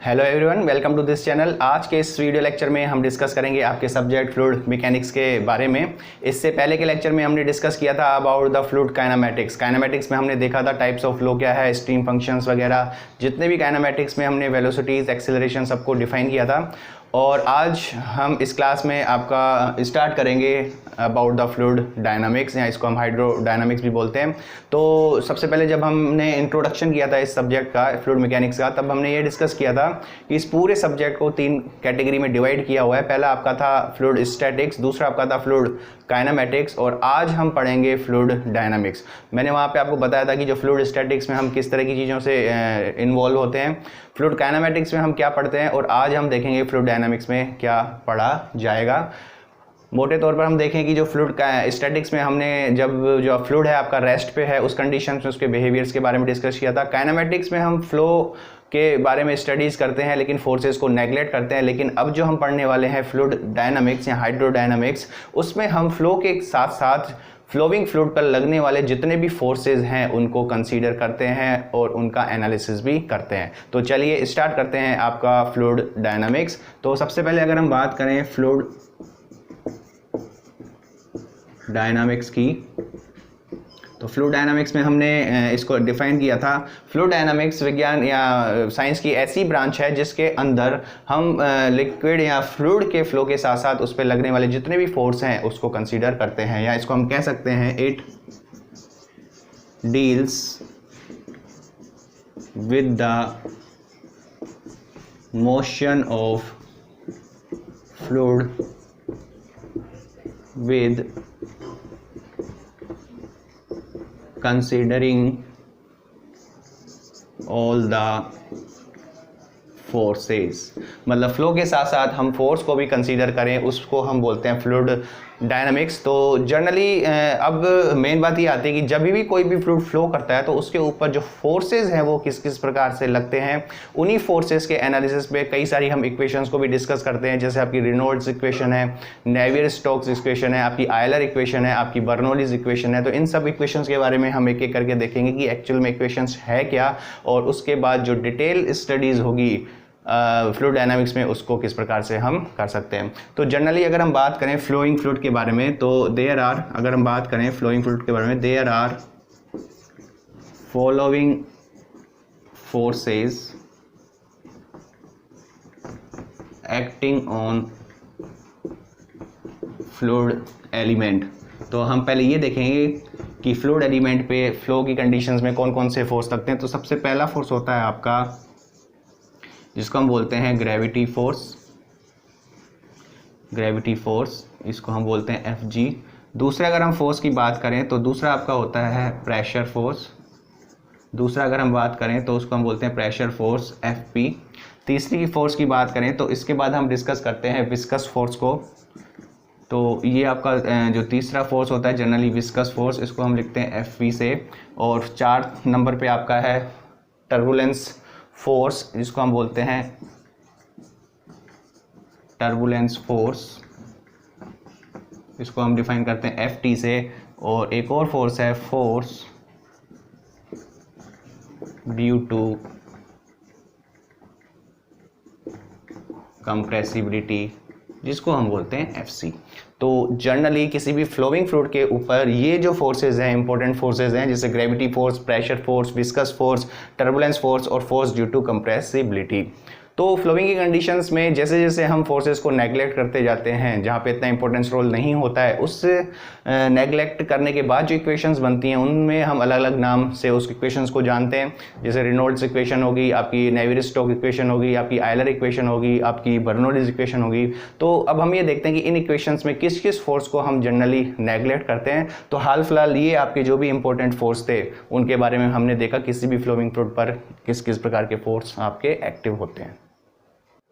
Hello everyone, welcome to this channel. आज के इस वीडियो लेक्चर में हम डिस्कस करेंगे आपके सब्जेक्ट फ्लूइड मैकेनिक्स के बारे में। इससे पहले के लेक्चर में हमने डिस्कस किया था about the fluid kinematics. Kinematics में हमने देखा था टाइप्स ऑफ फ्लो क्या है, स्ट्रीम फंक्शंस वगैरह, जितने भी काइनेमैटिक्स में हमने वेलोसिटीज, एक्सेलरेशन सबको डिफाइन किया था। और आज हम इस क्लास में आपका स्टार्ट करेंगे अबाउट द फ्लूइड डायनामिक्स, या इसको हम हाइड्रोडायनामिक्स भी बोलते हैं। तो सबसे पहले जब हमने इंट्रोडक्शन किया था इस सब्जेक्ट का, फ्लूइड मैकेनिक्स का, तब हमने ये डिस्कस किया था कि इस पूरे सब्जेक्ट को 3 कैटेगरी में डिवाइड किया हुआ है। पहला आपका था फ्लूइड स्टैटिक्स, दूसरा आपका था फ्लूइड काइनेमैटिक्स, और आज हम पढ़ेंगे फ्लूइड डायनामिक्स। मैंने वहाँ पे आपको बताया था कि जो फ्लूइड स्टैटिक्स में हम किस तरह की चीज़ों से इन्वॉल्व होते हैं, फ्लूइड काइनेमैटिक्स में हम क्या पढ़ते हैं, और आज हम देखेंगे फ्लूइड डायनामिक्स में क्या पढ़ा जाएगा। मोटे तौर पर हम देखें कि जो फ्लूइड स्टैटिक्स में हमने जब जो फ्लूइड है आपका रेस्ट पे है, उस कंडीशन में उसके बिहेवियर्स के बारे में डिस्कस किया था। काइनेमैटिक्स में हम फ्लो के बारे में स्टडीज़ करते हैं लेकिन फोर्सेस को नेगलेक्ट करते हैं। लेकिन अब जो हम पढ़ने वाले हैं फ्लूइड डायनामिक्स या हाइड्रोडायनामिक्स, उसमें हम फ्लो के साथ साथ फ्लोइंग फ्लूइड पर लगने वाले जितने भी फोर्सेस हैं उनको कंसीडर करते हैं और उनका एनालिसिस भी करते हैं। तो चलिए स्टार्ट करते हैं आपका फ्लूइड डायनामिक्स। तो सबसे पहले अगर हम बात करें फ्लूइड डायनामिक्स की, तो फ्लूइड डायनामिक्स में हमने इसको डिफाइन किया था। फ्लूइड डायनामिक्स विज्ञान या साइंस की ऐसी ब्रांच है जिसके अंदर हम लिक्विड या फ्लूइड के फ्लो के साथ साथ उस पर लगने वाले जितने भी फोर्स हैं उसको कंसीडर करते हैं, या इसको हम कह सकते हैं it deals with the motion of fluid with considering all the forces। मतलब फ्लो के साथ साथ हम फोर्स को भी कंसीडर करें, उसको हम बोलते हैं फ्लूइड डायनामिक्स। तो जनरली अब मेन बात ये आती है कि जब भी कोई भी फ्लूइड फ्लो करता है तो उसके ऊपर जो फोर्सेस हैं वो किस किस प्रकार से लगते हैं, उन्हीं फोर्सेस के एनालिसिस पे कई सारी हम इक्वेशंस को भी डिस्कस करते हैं। जैसे आपकी रेनॉल्ड्स इक्वेशन है, नेवियर-स्टोक्स इक्वेशन है, आपकी आयलर इक्वेशन है, आपकी बर्नौलीज इक्वेशन है। तो इन सब इक्वेशंस के बारे में हम एक एक करके देखेंगे कि एक्चुअल में इक्वेशंस है क्या, और उसके बाद जो डिटेल स्टडीज़ होगी फ्लूइड डायनामिक्स में उसको किस प्रकार से हम कर सकते हैं। तो जनरली अगर हम बात करें फ्लोइंग फ्लूइड के बारे में, तो अगर हम बात करें फ्लोइंग फ्लूइड के बारे में, there are following forces acting on fluid element. तो हम पहले ये देखेंगे कि फ्लूइड एलिमेंट पे फ्लो की कंडीशंस में कौन कौन से फोर्स लगते हैं। तो सबसे पहला फोर्स होता है आपका जिसको हम बोलते हैं ग्रेविटी फोर्स। ग्रेविटी फोर्स, इसको हम बोलते हैं Fg। दूसरा अगर हम फोर्स की बात करें तो दूसरा आपका होता है प्रेशर फोर्स। दूसरा अगर हम बात करें तो उसको हम बोलते हैं प्रेशर फोर्स Fp। तीसरी की फोर्स की बात करें तो इसके बाद हम डिस्कस करते हैं विस्कस फोर्स को। तो ये आपका जो तीसरा फोर्स होता है जनरली विस्कस फोर्स, इसको हम लिखते हैं Fv से। और 4 नंबर पे आपका है टर्बुलेंस फोर्स, जिसको हम बोलते हैं टर्बुलेंस फोर्स, इसको हम डिफाइन करते हैं Ft से। और एक और फोर्स है फोर्स ड्यू टू कंप्रेसिबिलिटी, जिसको हम बोलते हैं Fc। तो जनरली किसी भी फ्लोइंग फ्लूइड के ऊपर ये जो फोर्सेज हैं, इंपॉर्टेंट फोर्सेज हैं, जैसे gravity force, pressure force, viscous force, turbulence force और फोर्स ड्यू टू कंप्रेसिबिलिटी। तो फ्लोइंग की कंडीशंस में जैसे जैसे हम फोर्सेस को नेगलेक्ट करते जाते हैं, जहाँ पे इतना इंपॉर्टेंस रोल नहीं होता है, उस नेगलेक्ट करने के बाद जो इक्वेशंस बनती हैं उनमें हम अलग अलग नाम से उस इक्वेशंस को जानते हैं। जैसे रेनॉल्ड्स इक्वेशन होगी, आपकी नेवियर-स्टोक्स इक्वेशन होगी, आपकी आयलर इक्वेशन होगी, आपकी बर्नौलीज इक्वेशन होगी। तो अब हम ये देखते हैं कि इन इक्वेशंस में किस किस फोर्स को हम जनरली नेगलेक्ट करते हैं। तो हाल फिलहाल ये आपके जो भी इंपॉर्टेंट फोर्स थे उनके बारे में हमने देखा किसी भी फ्लोइंग फ्लूइड पर किस किस प्रकार के फोर्स आपके एक्टिव होते हैं।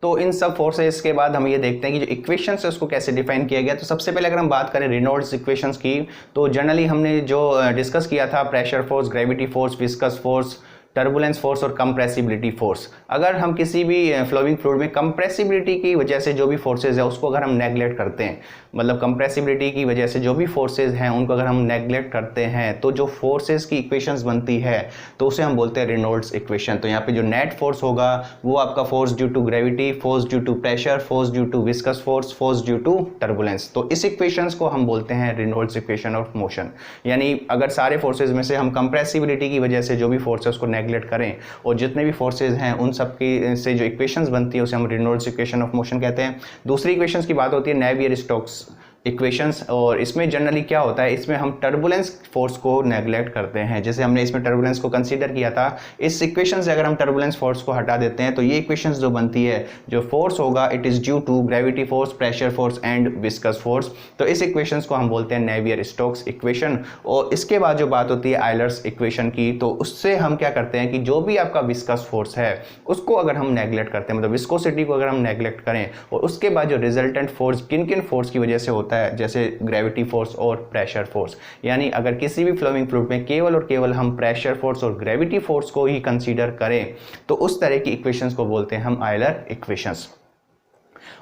तो इन सब फोर्सेस के बाद हम ये देखते हैं कि जो इक्वेशंस है उसको कैसे डिफाइन किया गया। तो सबसे पहले अगर हम बात करें रेनॉल्ड्स इक्वेशंस की, तो जनरली हमने जो डिस्कस किया था pressure force, gravity force, viscous force, turbulence force और कंप्रेसिबिलिटी फोर्स। अगर हम किसी भी फ्लोइंग फ्लूइड में कंप्रेसिबिलिटी की वजह से जो भी फोर्सेज है उसको अगर हम नेगलेक्ट करते हैं, मतलब कंप्रेसिबिलिटी की वजह से जो भी फोर्सेज हैं उनको अगर हम नेगलेक्ट करते हैं तो जो फोर्सेज की इक्वेशंस बनती है तो उसे हम बोलते हैं रेनॉल्ड्स इक्वेशन। तो यहाँ पे जो नेट फोर्स होगा वो आपका force due to gravity, force due to pressure, force due to viscous force, force due to turbulence. तो इस इक्वेशंस को हम बोलते हैं रेनॉल्ड्स इक्वेशन ऑफ मोशन। यानी अगर सारे फोर्सेज में से हम कंप्रेसिबिलिटी की वजह से जो भी फोर्स है उसको नेगलेक्ट करें और जितने भी फोर्सेज हैं उन सब की से जो इक्वेशंस बनती है उसे हम रेनॉल्ड्स इक्वेशन ऑफ मोशन कहते हैं। दूसरी इक्वेशंस की बात होती है नेवियर-स्टोक्स इक्वेशंस, और इसमें जनरली क्या होता है, इसमें हम टर्बुलेंस फोर्स को नेगलेक्ट करते हैं। जैसे हमने इसमें टर्बुलेंस को कंसीडर किया था, इस इक्वेशन से अगर हम टर्बुलेंस फोर्स को हटा देते हैं तो ये इक्वेशंस जो बनती है, जो फोर्स होगा it is due to gravity force, pressure force and viscous force. तो इस इक्वेशंस को हम बोलते हैं नेवियर-स्टोक्स इक्वेशन। और इसके बाद जो बात होती है आयलर्स इक्वेशन की, तो उससे हम क्या करते हैं कि जो भी आपका विस्कस फोर्स है उसको अगर हम नेगलेक्ट करते हैं, मतलब विस्कोसिटी को अगर हम नेगलेक्ट करें, और उसके बाद जो रिजल्टेंट फोर्स किन किन फोर्स की वजह से होता है, जैसे ग्रेविटी फोर्स और प्रेशर फोर्स। यानी अगर किसी भी फ्लोइंग फ्लूइड में केवल और केवल हम प्रेशर फोर्स और ग्रेविटी फोर्स को ही कंसीडर करें तो उस तरह की इक्वेशंस को बोलते हैं हम आयलर इक्वेशंस।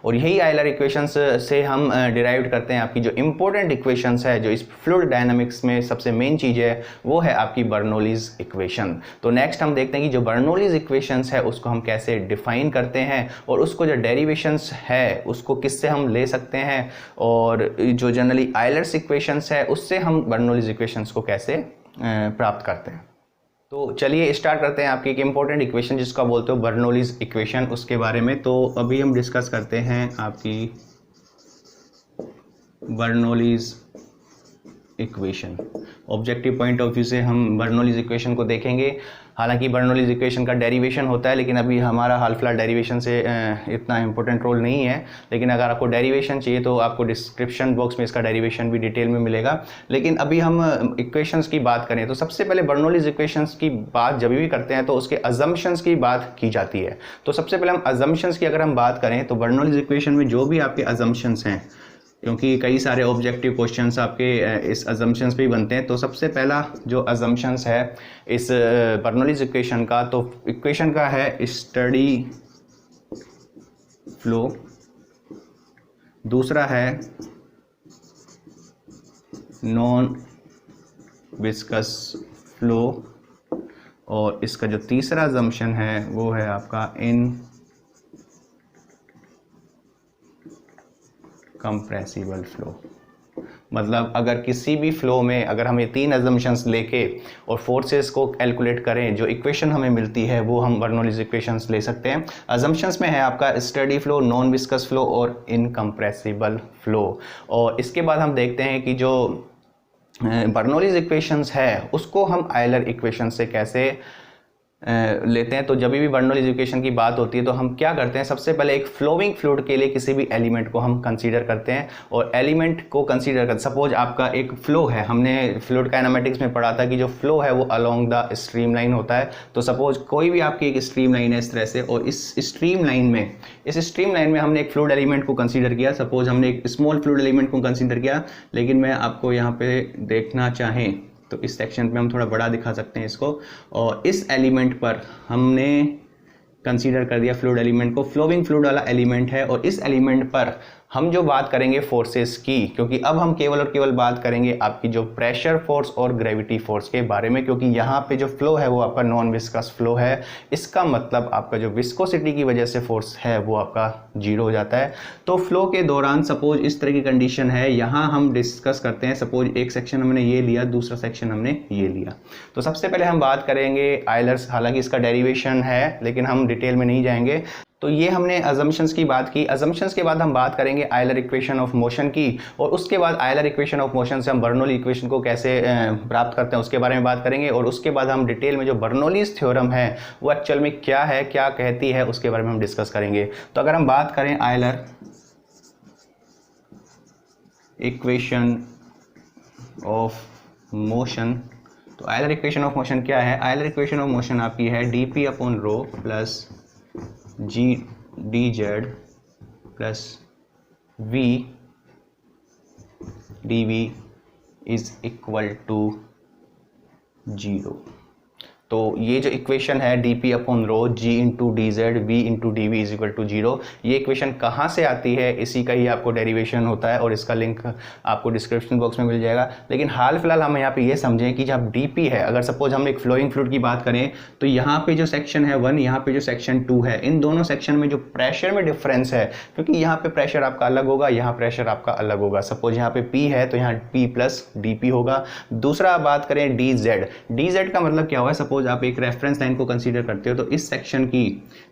और यही आयलर इक्वेशंस से हम डिराइव करते हैं आपकी जो इंपॉर्टेंट इक्वेशंस है, जो इस फ्लूइड डायनामिक्स में सबसे मेन चीज़ है वो है आपकी बर्नौलीज इक्वेशन। तो नेक्स्ट हम देखते हैं कि जो बर्नौलीज इक्वेशंस है उसको हम कैसे डिफाइन करते हैं और उसको जो डेरिवेशंस है उसको किससे हम ले सकते हैं, और जो जनरली आयलर्स इक्वेशंस है उससे हम बर्नौलीज इक्वेशंस को कैसे प्राप्त करते हैं। तो चलिए स्टार्ट करते हैं आपकी एक इम्पॉर्टेंट इक्वेशन जिसका बोलते हो बर्नौलीज इक्वेशन, उसके बारे में। तो अभी हम डिस्कस करते हैं आपकी Bernoulli's equation. Objective point of view से हम बर्नौलीज इक्वेशन को देखेंगे। हालांकि बर्नौलीज इक्वेशन का डेरिवेशन होता है, लेकिन अभी हमारा हाल फिलहाल डेरिवेशन से इतना इंपॉर्टेंट रोल नहीं है। लेकिन अगर आपको डेरिवेशन चाहिए तो आपको डिस्क्रिप्शन बॉक्स में इसका डेरिवेशन भी डिटेल में मिलेगा। लेकिन अभी हम इक्वेशंस की बात करें तो सबसे पहले बर्नौलीज इक्वेशंस की बात जब भी करते हैं तो उसके अजम्पशंस की बात की जाती है। तो सबसे पहले हम अजम्पशंस की अगर हम बात करें तो बर्नौलीज इक्वेशन में जो भी आपके अजम्पशंस हैं, क्योंकि कई सारे ऑब्जेक्टिव क्वेश्चंस आपके इस अजम्पशंस पे ही बनते हैं, तो सबसे पहला जो अजम्पशंस है इस बर्नौलीज इक्वेशन का, तो इक्वेशन का है स्टडी फ्लो, दूसरा है नॉन विस्कस फ्लो, और इसका जो तीसरा अजम्पशन है वो है आपका इन कंप्रेसिबल फ्लो। मतलब अगर किसी भी फ्लो में अगर हम ये तीन अजम्पशंस लेके और फोर्सेस को कैलकुलेट करें, जो इक्वेशन हमें मिलती है वो हम बर्नौलीज इक्वेशंस ले सकते हैं। अजम्पशंस में है आपका steady flow, non viscous flow और इनकम्प्रेसिबल फ्लो। और इसके बाद हम देखते हैं कि जो बर्नौलीज इक्वेशंस है उसको हम आयलर इक्वेशन से कैसे लेते हैं। तो जब भी बर्नौलीज इक्वेशन की बात होती है तो हम क्या करते हैं, सबसे पहले एक फ्लोइंग फ्लूइड के लिए किसी भी एलिमेंट को हम कंसीडर करते हैं, और एलिमेंट को कंसीडर कर, सपोज आपका एक फ्लो है, हमने फ्लूइड काइनेमेटिक्स में पढ़ा था कि जो फ्लो है वो अलोंग द स्ट्रीम लाइन होता है। तो सपोज कोई भी आपकी एक स्ट्रीम लाइन है इस तरह से, और इस स्ट्रीम लाइन में हमने एक फ्लूइड एलिमेंट को कंसीडर किया। सपोज हमने एक स्मॉल फ्लूइड एलिमेंट को कंसीडर किया, लेकिन मैं आपको यहाँ पे देखना चाहें तो इस सेक्शन पे हम थोड़ा बड़ा दिखा सकते हैं इसको, और इस एलिमेंट पर हमने कंसीडर कर दिया फ्लूइड एलिमेंट को, फ्लोइंग फ्लूइड वाला एलिमेंट है, और इस एलिमेंट पर हम जो बात करेंगे फोर्सेस की, क्योंकि अब हम केवल और केवल बात करेंगे आपकी जो प्रेशर फोर्स और ग्रेविटी फोर्स के बारे में, क्योंकि यहाँ पे जो फ्लो है वो आपका नॉन विस्कस फ्लो है। इसका मतलब आपका जो विस्कोसिटी की वजह से फोर्स है वो आपका जीरो हो जाता है। तो फ्लो के दौरान सपोज इस तरह की कंडीशन है, यहाँ हम डिस्कस करते हैं। सपोज एक सेक्शन हमने ये लिया, दूसरा सेक्शन हमने ये लिया। तो सबसे पहले हम बात करेंगे आयलर्स, हालांकि इसका डेरिवेशन है लेकिन हम डिटेल में नहीं जाएंगे। तो ये हमने अजम्पशंस की बात की। अजम्पशंस के बाद हम बात करेंगे आयलर इक्वेशन ऑफ मोशन की, और उसके बाद आयलर इक्वेशन ऑफ मोशन से हम बर्नौली इक्वेशन को कैसे प्राप्त करते हैं उसके बारे में बात करेंगे, और उसके बाद हम डिटेल में जो बर्नौलीज थ्योरम है वो एक्चुअल में क्या है, क्या कहती है, उसके बारे में हम डिस्कस करेंगे। तो अगर हम बात करें आयलर इक्वेशन ऑफ मोशन, तो आयलर इक्वेशन ऑफ मोशन क्या है? आयलर इक्वेशन ऑफ मोशन आपकी है dp upon rho plus g d z plus v d v is equal to 0। तो ये जो इक्वेशन है dp upon rho g into d z v into d v is equal to 0, ये equation कहाँ से आती है, इसी का ही आपको डेरिवेशन होता है और इसका लिंक आपको डिस्क्रिप्शन बॉक्स में मिल जाएगा। लेकिन हाल फिलहाल हम यहाँ पे ये समझें कि जब dp है, अगर सपोज हम एक फ्लोइंग फ्लूइड की बात करें तो यहाँ पे जो सेक्शन है 1, यहाँ पे जो सेक्शन 2 है, इन दोनों सेक्शन में जो प्रेशर में डिफरेंस है, क्योंकि यहाँ पे प्रेशर आपका अलग होगा, यहाँ प्रेशर आपका अलग होगा। सपोज यहाँ पे p है तो यहाँ p प्लस dp होगा। दूसरा बात करें dz का मतलब क्या हुआ, सपोज आप एक रेफरेंस लाइन को कंसीडर करते हो तो इस सेक्शन की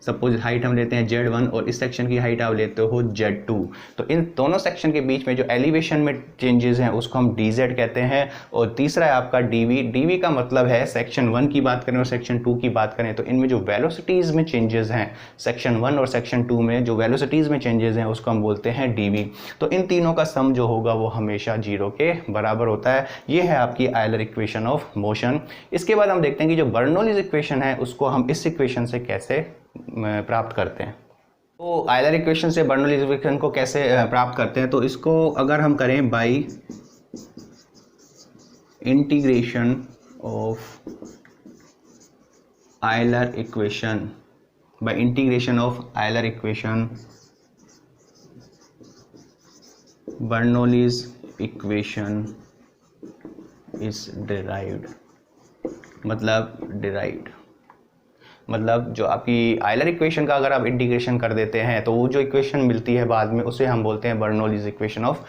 सपोज हाइट हम लेते हैं z1 और इस सेक्शन की हाइट आप लेते हो z2, तो इन दोनों सेक्शन के बीच में जो एलिवेशन में चेंजेस हैं उसको हम dz कहते हैं। और तीसरा है आपका dv का मतलब है सेक्शन 1 की बात करें और सेक्शन 2 की बात करें तो इनमें जो वेलोसिटीज़ में चेंजेस हैं, सेक्शन 1 और सेक्शन 2 में जो वेलोसिटीज़ में चेंजेस हैं उसको हम बोलते हैं dv। तो इन तीनों का सम जो होगा वो हमेशा 0 के बराबर होता है। ये है आपकी आयलर इक्वेशन ऑफ मोशन। इसके बाद हम देखते हैं कि जो बर्नौलीज इक्वेशन है उसको हम इस इक्वेशन से कैसे प्राप्त करते हैं। तो आयलर इक्वेशन से बर्नौलीज इक्वेशन को कैसे प्राप्त करते हैं, तो इसको अगर हम करें by integration of Euler equation, bye integration of Euler equation Bernoulli's equation is derived, मतलब जो आपकी आयलर इक्वेशन का अगर आप इंटीग्रेशन कर देते हैं तो वो जो इक्वेशन मिलती है बाद में उसे हम बोलते हैं बर्नौलीज इक्वेशन ऑफ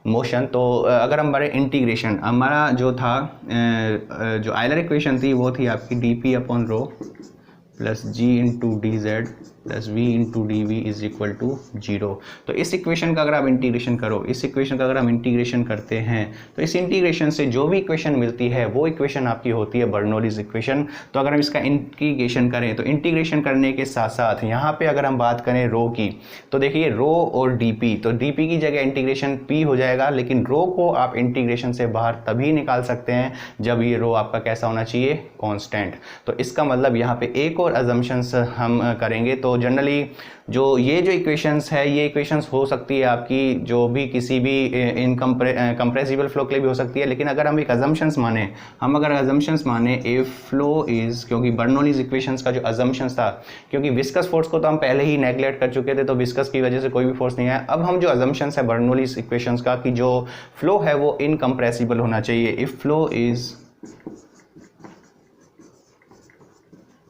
मोशन। तो अगर हम बड़े इंटीग्रेशन, हमारा जो था जो आयलर इक्वेशन थी वो थी आपकी dp upon rho plus g into d z plus v into d v is equal to 0। तो इस इक्वेशन का अगर आप इंटीग्रेशन करो, इस इक्वेशन का अगर हम इंटीग्रेशन करते हैं तो इस इंटीग्रेशन से जो भी इक्वेशन मिलती है वो इक्वेशन आपकी होती है बर्नौलीज इक्वेशन। तो अगर हम इसका इंटीग्रेशन करें तो इंटीग्रेशन करने के साथ साथ यहाँ पे अगर हम बात करें रो की, तो देखिए रो और dp, तो dp की जगह इंटीग्रेशन p हो जाएगा, लेकिन रो को आप इंटीग्रेशन से बाहर तभी निकाल सकते हैं जब ये रो आपका कैसा होना चाहिए, कांस्टेंट। तो इसका मतलब यहाँ पे एक और अजम्पशंस हम करेंगे। तो जनरली जो ये जो इक्वेशंस है ये इक्वेशंस हो सकती है आपकी जो भी किसी भी कंप्रेसिबल फ्लो के लिए भी हो सकती है, लेकिन अगर हम एक अजम्पशंस माने, हम अगर अजम्पशंस माने इफ फ्लो इज, क्योंकि बर्नौलीज इक्वेशंस का जो अजम्पशंस था, क्योंकि विस्कस फोर्स को तो हम पहले ही नेग्लेक्ट कर चुके थे तो विस्कस की वजह से कोई भी फोर्स नहीं आया। अब हम जो अजम्पशंस है बर्नौलीज इक्वेशंस का कि जो फ्लो है वो इनकम्प्रेसिबल होना चाहिए, इफ फ्लो इज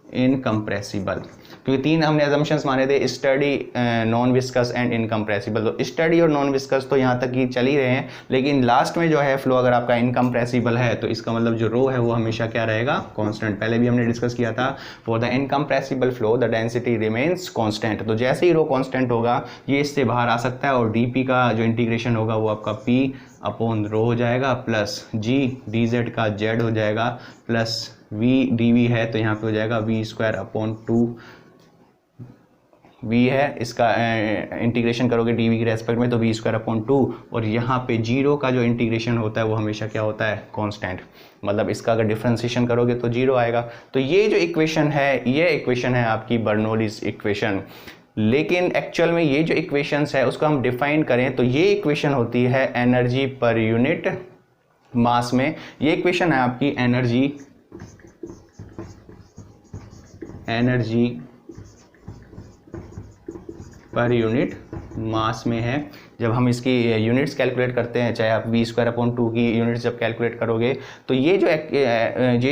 इनकम्प्रेसिबल, क्योंकि तीन हमने अजम्पशंस माने थे, study, non viscous and incompressible. तो स्टडी और नॉन विस्कस तो यहाँ तक ही चल ही रहे हैं, लेकिन लास्ट में जो है फ्लो अगर आपका इनकम्प्रेसिबल है तो इसका मतलब जो रो है वो हमेशा क्या रहेगा, कांस्टेंट। पहले भी हमने डिस्कस किया था for the incompressible flow the density remains constant. तो जैसे ही रो कांस्टेंट होगा ये इससे बाहर आ सकता है और dp का जो इंटीग्रेशन होगा वो आपका p अपॉन रो हो जाएगा प्लस g dz का z हो जाएगा प्लस v dv है तो यहाँ पे हो जाएगा v स्क्वायर अपॉन 2 v है, इसका इंटीग्रेशन करोगे dv के रेस्पेक्ट में तो v स्क्वायर अपॉन 2, और यहाँ पे 0 का जो इंटीग्रेशन होता है वो हमेशा क्या होता है, कांस्टेंट। मतलब इसका अगर डिफरेंशिएशन करोगे तो 0 आएगा। तो ये जो इक्वेशन है ये इक्वेशन है आपकी बर्नौलीज इक्वेशन। लेकिन एक्चुअल में ये जो इक्वेशंस है उसको हम डिफाइन करें तो ये इक्वेशन होती है एनर्जी पर यूनिट मास में। ये इक्वेशन है आपकी एनर्जी पर यूनिट मास में है। जब हम इसकी यूनिट्स कैलकुलेट करते हैं, चाहे आप v स्क्वायर अपॉन 2 की यूनिट्स जब कैलकुलेट करोगे तो ये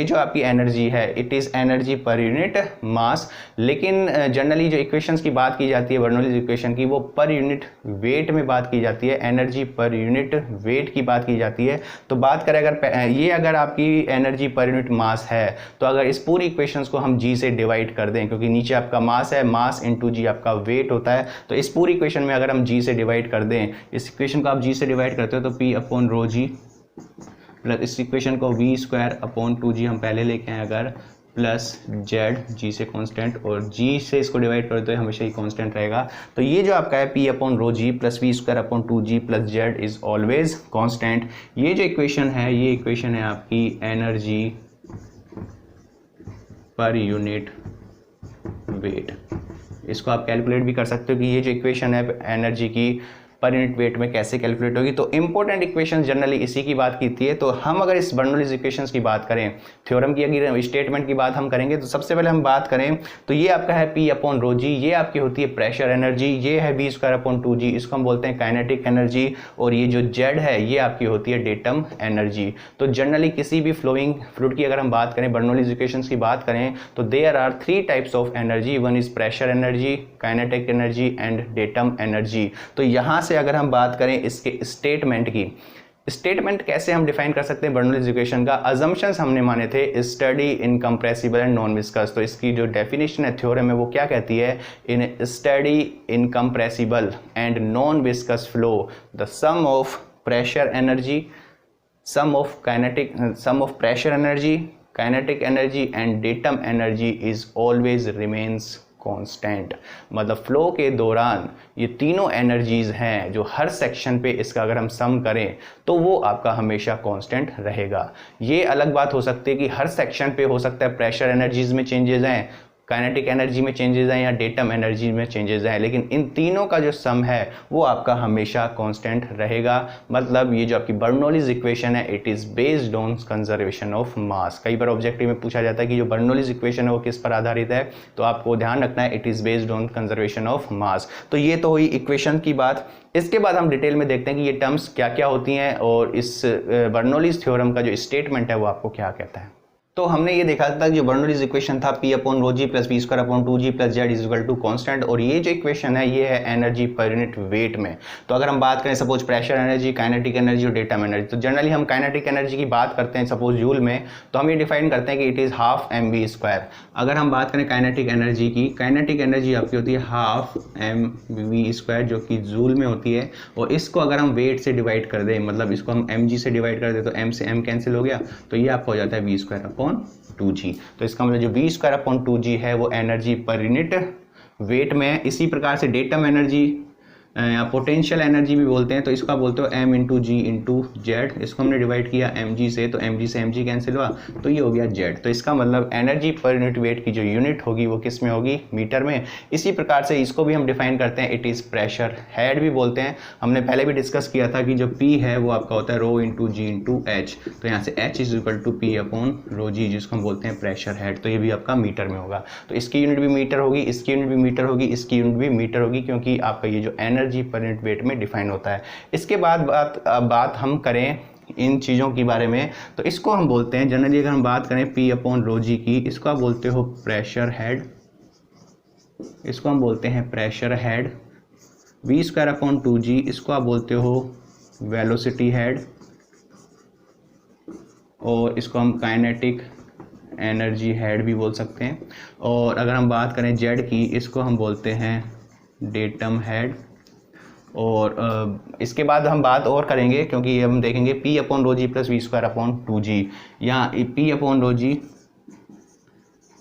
जो आपकी एनर्जी है it is energy per unit mass. लेकिन जनरली जो इक्वेशंस की बात की जाती है बर्नौलीज इक्वेशन की वो पर यूनिट वेट में बात की जाती है, एनर्जी पर यूनिट वेट की बात की जाती है। तो बात करें अगर आपकी एनर्जी पर यूनिट मास है तो अगर इस पूरी इक्वेशंस को हम g से डिवाइड कर दें, क्योंकि नीचे आपका मास है, मास इंटू g आपका वेट होता है, तो इस पूरी इक्वेशन में अगर हम g से डिवाइड कर दें, इस इक्वेशन को आप g से डिवाइड करते हो तो p upon rho g plus इस इक्वेशन को v स्क्वायर अपॉन 2g हम पहले लेके आए अगर प्लस z g से कांस्टेंट, और g से इसको डिवाइड करो तो हमेशा ही कांस्टेंट रहेगा। तो ये जो आपका है p upon rho g plus v square upon 2g plus z is always constant. ये जो इक्वेशन है ये इक्वेशन है आपकी एनर्जी पर यूनिट वेट। इसको आप कैलकुलेट भी कर सकते हो कि ये जो इक्वेशन है एनर्जी की पर यूनिट वेट में कैसे कैलकुलेट होगी। तो इंपॉर्टेंट इक्वेशन जनरली इसी की बात की है। तो हम अगर इस बर्नौलीज इक्वेशंस की बात करें, थ्योरम की अगर स्टेटमेंट की बात हम करेंगे, तो सबसे पहले हम बात करें तो ये आपका है P अपॉन रो जी, ये आपकी होती है प्रेशर एनर्जी, ये है V स्क्वायर अपॉन 2G, इसको हम बोलते हैं काइनेटिक एनर्जी, और ये जो Z है ये आपकी होती है डेटम एनर्जी। तो जनरली किसी भी फ्लोइंग फ्लूइड की अगर हम बात करें, बर्नौलीज इक्वेशंस की बात करें, तो there are 3 types of energy, one is pressure energy, kinetic energy and datum energy. तो यहाँ से अगर हम बात करें इसके स्टेटमेंट की, स्टेटमेंट कैसे हम डिफाइन कर सकते हैं बर्नौलीज इक्वेशन का, अजम्पशंस हमने माने थे study incompressible and non viscous. तो इसकी जो डेफिनेशन है थ्योरम में वो क्या कहती है, in steady incompressible and non viscous flow the sum of pressure energy, sum of pressure energy, kinetic energy and datum energy is always remains constant. मतलब फ्लो के दौरान ये तीनों एनर्जीज हैं जो हर सेक्शन पे इसका अगर हम सम करें तो वो आपका हमेशा कांस्टेंट रहेगा। ये अलग बात हो सकती है कि हर सेक्शन पे हो सकता है प्रेशर एनर्जीज में चेंजेस हैं, काइनेटिक एनर्जी में चेंजेस हैं या डेटम एनर्जी में चेंजेस हैं, लेकिन इन तीनों का जो सम है वो आपका हमेशा कांस्टेंट रहेगा। मतलब ये जो आपकी बर्नौलीज इक्वेशन है it is based on conservation of mass. कई बार ऑब्जेक्टिव में पूछा जाता है कि जो बर्नौलीज इक्वेशन है वो किस पर आधारित है, तो आपको ध्यान रखना है it is based on conservation of mass. तो ये तो हुई इक्वेशन की बात। इसके बाद हम डिटेल में देखते हैं कि ये टर्म्स क्या क्या होती हैं और इस बर्नौलीज थ्योरम का जो स्टेटमेंट है वो आपको क्या कहता है। तो हमने ये देखा था कि जो बर्नौलीज इक्वेशन था P upon rho g plus V square upon 2G plus Z is equal to constant, और ये जो इक्वेशन है ये है एनर्जी पर यूनिट वेट में। तो अगर हम बात करें suppose pressure energy, kinetic energy और डेटम एनर्जी, तो जनरली हम काइनेटिक एनर्जी की बात करते हैं सपोज जूल में, तो हम ये डिफाइन करते हैं कि it is half mv square. अगर हम बात करें काइनेटिक एनर्जी की, काइनेटिक एनर्जी आपकी होती है हाफ mv स्क्वायर जो कि जूल में होती है, और इसको अगर हम वेट से डिवाइड कर दें, मतलब इसको हम mg से डिवाइड कर दें तो m से m कैंसिल हो गया, तो ये आपका हो जाता है V स्क्वायर अपॉन 2G। तो इसका मतलब जो V स्क्वायर अपॉन 2G है वो एनर्जी पर यूनिट वेट में है। इसी प्रकार से डेटम एनर्जी या पोटेंशियल एनर्जी भी बोलते हैं, तो इसका बोलते हो m into g into Z. इसको हमने डिवाइड किया mg से, तो mg से mg कैंसिल हुआ, तो ये हो गया z। तो इसका मतलब एनर्जी पर यूनिट वेट की जो यूनिट होगी वो किस में होगी, मीटर में। इसी प्रकार से इसको भी हम डिफाइन करते हैं, इट इज़ प्रेशर हेड भी बोलते हैं। हमने पहले भी डिस्कस किया था कि जो P है वो आपका होता है rho into g into h, तो यहाँ से H is equal to P upon rho g, जिसको हम बोलते हैं प्रेशर हेड। तो ये भी आपका मीटर में होगा। तो इसकी यूनिट भी मीटर होगी, इसकी यूनिट भी मीटर होगी, इसकी यूनिट भी मीटर होगी, क्योंकि आपका ये जो एनर्जी पर यूनिट वेट में डिफाइन होता है। इसके बाद बात हम करें इन चीज़ों के बारे में, तो इसको हम बोलते हैं जनरली अगर हम बात करें P अपॉन रो जी की, इसको आप बोलते हो प्रेशर हेड, इसको हम बोलते हैं pressure head. V square upon 2G इसको आप बोलते हो वेलोसिटी हेड, और इसको हम काइनेटिक एनर्जी हेड भी बोल सकते हैं। और अगर हम बात करें Z की, इसको हम बोलते हैं डेटम हेड। और इसके बाद हम बात और करेंगे, क्योंकि हम देखेंगे P upon rho g plus V square upon 2G, या P upon rho g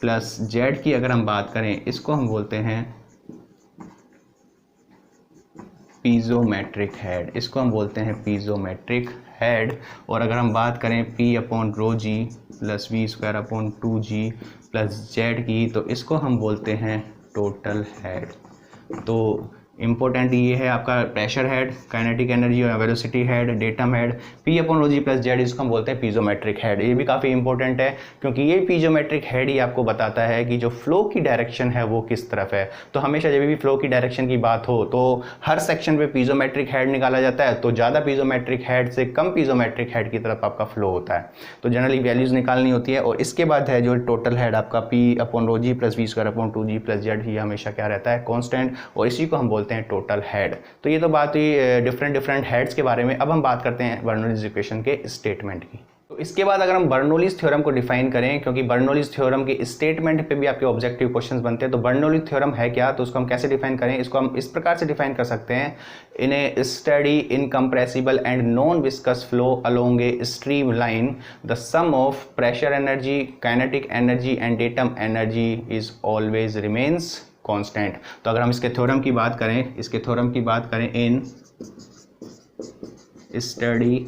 plus Z की अगर हम बात करें, इसको हम बोलते हैं पीजोमेट्रिक हेड, इसको हम बोलते हैं पीजोमेट्रिक हेड। और अगर हम बात करें P upon rho g plus V square upon 2G plus Z की, तो इसको हम बोलते हैं टोटल हेड। तो इंपॉर्टेंट ये है आपका प्रेशर हेड, काइनेटिक एनर्जी और velocity head, datum head. P upon rho g plus Z इसको हम बोलते हैं पीजोमेट्रिक हेड। ये भी काफ़ी इंपॉर्टेंट है, क्योंकि ये पीजोमेट्रिक हेड ही आपको बताता है कि जो फ्लो की डायरेक्शन है वो किस तरफ है। तो हमेशा जब भी फ्लो की डायरेक्शन की बात हो तो हर सेक्शन पे पीजोमेट्रिक हेड निकाला जाता है, तो ज़्यादा पीजोमेट्रिक हेड से कम पीजोमेट्रिक हेड की तरफ आपका फ्लो होता है। तो जनरली वैल्यूज़ निकालनी होती है। और इसके बाद है जो टोटल हेड आपका P upon rho g plus V square upon 2G plus Z, ये हमेशा क्या रहता है, कॉन्स्टेंट, और इसी को हम बोलते हैं टोटल हेड। तो ये तो बात हुई डिफरेंट हेड्स के बारे में। अब हम बात करते हैं बर्नौलीज इक्वेशन के स्टेटमेंट की। तो इसके बाद अगर हम बर्नौलीज थ्योरम को डिफाइन करें, क्योंकि बर्नौलीज थ्योरम के स्टेटमेंट पे भी आपके ऑब्जेक्टिव क्वेश्चंस बनते हैं, तो बर्नौलीज थ्योरम है क्या, तो उसको हम कैसे डिफाइन करें। इसको हम इस प्रकार से डिफाइन कर सकते हैं, in a steady incompressible and non viscous flow along a streamline the sum of pressure energy, kinetic energy and datum energy is always remains constant. तो अगर हम इसके थ्योरम की बात करें, इसके थ्योरम की बात करें, in steady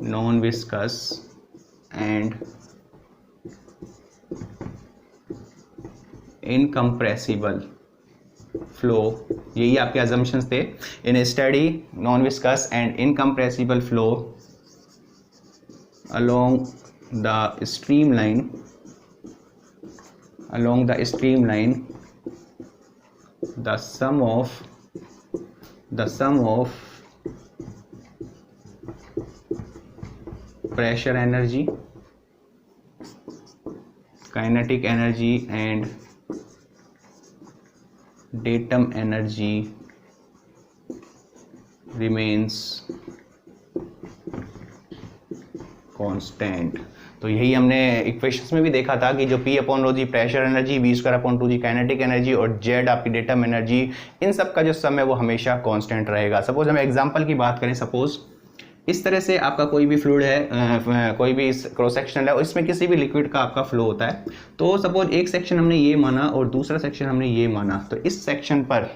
non viscous and incompressible flow, यही आपके अजम्पशंस थे। In steady non viscous and incompressible flow along the streamline the sum of pressure energy, kinetic energy and datum energy remains constant. तो यही हमने equations में भी देखा था कि जो P upon rho g pressure energy, V square upon 2G kinetic energy और Z आपकी डेटम एनर्जी, इन सब का जो सम है वो हमेशा कांस्टेंट रहेगा। सपोज हम एग्जांपल की बात करें, सपोज इस तरह से आपका कोई भी फ्लूइड है, कोई भी क्रॉस सेक्शन है और इसमें किसी भी लिक्विड का आपका फ्लो होता है। तो सपोज एक सेक्शन हमने ये माना और दूसरा सेक्शन हमने ये माना, तो इस सेक्शन पर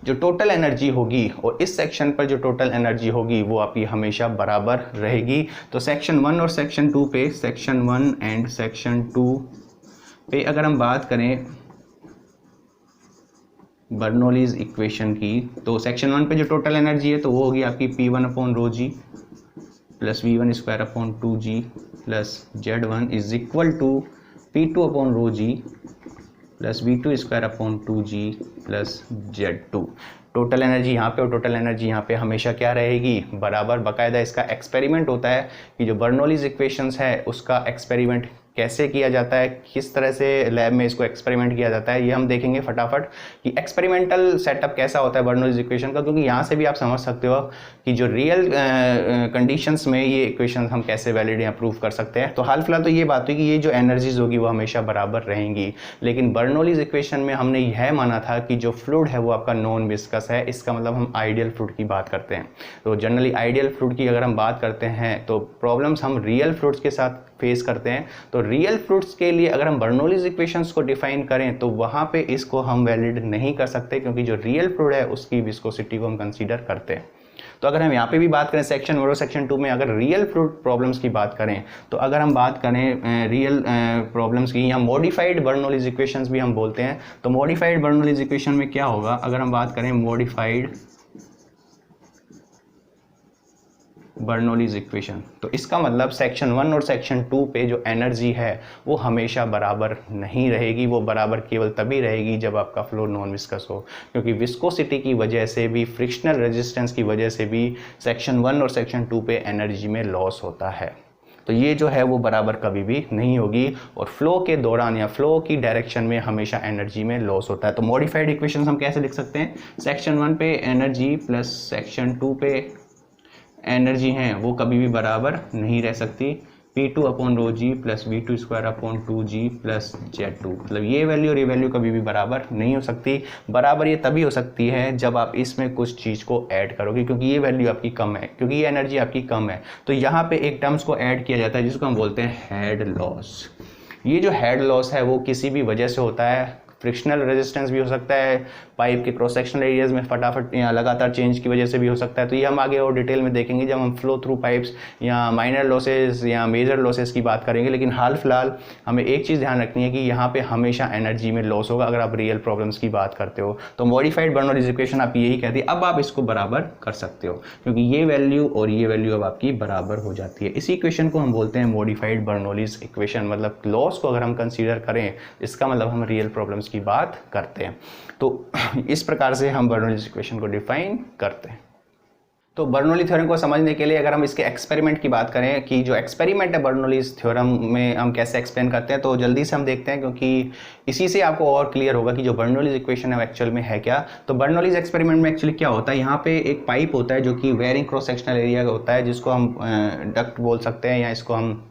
जो टोटल एनर्जी होगी और इस सेक्शन पर जो टोटल एनर्जी होगी वो आपकी हमेशा बराबर रहेगी। तो सेक्शन 1 और सेक्शन 2 पे, सेक्शन 1 एंड सेक्शन 2 पे अगर हम बात करें बर्नौलीज इक्वेशन की, तो सेक्शन 1 पे जो टोटल एनर्जी है तो वो होगी आपकी P1 upon rho g plus V1 square upon 2G plus Z1 is equal to P2 upon rho g plus V2 square upon 2G plus Z2। Total energy यहाँ पे और टोटल एनर्जी यहाँ पे हमेशा क्या रहेगी, बराबर। बाकायदा इसका एक्सपेरिमेंट होता है कि जो बर्नौलीज इक्वेशंस है उसका एक्सपेरिमेंट कैसे किया जाता है, किस तरह से लैब में इसको एक्सपेरिमेंट किया जाता है, ये हम देखेंगे फटाफट कि एक्सपेरिमेंटल सेटअप कैसा होता है बर्नौलीज इक्वेशन का, क्योंकि यहाँ से भी आप समझ सकते हो कि जो रियल कंडीशंस में ये इक्वेशन हम कैसे वैलिड या प्रूव कर सकते हैं। तो हाल फिलहाल तो ये बात हुई कि ये जो एनर्जीज होगी वो हमेशा बराबर रहेंगी, लेकिन बर्नौलीज इक्वेशन में हमने यह माना था कि जो फ्लूइड है वो आपका नॉन विस्कस है। इसका मतलब हम आइडियल फ्लूइड की बात करते हैं। तो जनरली आइडियल फ्लूइड की अगर हम बात करते हैं तो प्रॉब्लम्स हम रियल फ्लूइड्स के साथ फेस करते हैं। तो रियल फ्लूइड्स के लिए अगर हम बर्नौलीज इक्वेशंस को डिफाइन करें तो वहाँ पे इसको हम वैलिड नहीं कर सकते, क्योंकि जो रियल फ्लूइड है उसकी विस्कोसिटी को हम कंसीडर करते हैं। तो अगर हम यहाँ पे भी बात करें सेक्शन 1 और सेक्शन 2 में अगर रियल फ्लूइड प्रॉब्लम्स की बात करें, तो अगर हम बात करें रियल प्रॉब्लम्स की, या मॉडिफाइड बर्नौलीज इक्वेशंस भी हम बोलते हैं, तो मॉडिफाइड बर्नौलीज इक्वेशन में क्या होगा, अगर हम बात करें मॉडिफाइड बर्नौलीज इक्वेशन, तो इसका मतलब सेक्शन 1 और सेक्शन 2 पे जो एनर्जी है वो हमेशा बराबर नहीं रहेगी। वो बराबर केवल तभी रहेगी जब आपका फ्लो नॉन विस्कस हो, क्योंकि विस्कोसिटी की वजह से भी, फ्रिक्शनल रेजिस्टेंस की वजह से भी सेक्शन 1 और सेक्शन 2 पे एनर्जी में लॉस होता है। तो ये जो है वो बराबर कभी भी नहीं होगी और फ्लो के दौरान या फ्लो की डायरेक्शन में हमेशा एनर्जी में लॉस होता है। तो मॉडिफाइड इक्वेशन हम कैसे लिख सकते हैं, सेक्शन 1 पे एनर्जी प्लस सेक्शन 2 पे एनर्जी हैं वो कभी भी बराबर नहीं रह सकती। P2 upon rho g plus V2 square upon 2G plus Z2, मतलब ये वैल्यू और ये वैल्यू कभी भी बराबर नहीं हो सकती। बराबर ये तभी हो सकती है जब आप इसमें कुछ चीज़ को ऐड करोगे, क्योंकि ये वैल्यू आपकी कम है, क्योंकि ये एनर्जी आपकी कम है। तो यहाँ पे एक टर्म्स को ऐड किया जाता है जिसको हम बोलते हैं हेड लॉस। ये जो हेड लॉस है वो किसी भी वजह से होता है। फ्रिक्शनल रेजिस्टेंस भी हो सकता है, पाइप के क्रॉस सेक्शनल एरियाज में फटाफट या लगातार चेंज की वजह से भी हो सकता है। तो ये हम आगे और डिटेल में देखेंगे जब हम फ्लो थ्रू पाइप्स या माइनर लॉसेस या मेजर लॉसेस की बात करेंगे। लेकिन हाल फिलहाल हमें एक चीज़ ध्यान रखनी है कि यहाँ पे हमेशा एनर्जी में लॉस होगा अगर आप रियल प्रॉब्लम्स की बात करते हो। तो मॉडिफाइड बर्नौलीज इक्वेशन आप यही कहती है। अब आप इसको बराबर कर सकते हो क्योंकि ये वैल्यू और ये वैल्यू अब आपकी बराबर हो जाती है। इसी इक्वेशन को हम बोलते हैं मॉडिफाइड बर्नौलीज इक्वेशन। मतलब लॉस को अगर हम कंसीडर करें इसका मतलब हम रियल प्रॉब्लम्स की बात करते हैं। तो इस प्रकार से हम बर्नौलीज इक्वेशन को डिफाइन करते हैं। तो बर्नौली थ्योरम को समझने के लिए अगर हम इसके एक्सपेरिमेंट की बात करें कि जो एक्सपेरिमेंट है बर्नौलीज थ्योरम में हम कैसे एक्सप्लेन करते हैं, तो जल्दी से हम देखते हैं क्योंकि इसी से आपको और क्लियर होगा कि जो बर्नौलीज इक्वेशन है एक्चुअल में है क्या। तो बर्नौलीज एक्सपेरिमेंट में एक्चुअली क्या होता है, यहाँ पे एक पाइप होता है जो कि वेरिंग क्रॉस सेक्शनल एरिया का होता है, जिसको हम डक्ट बोल सकते हैं, या इसको हम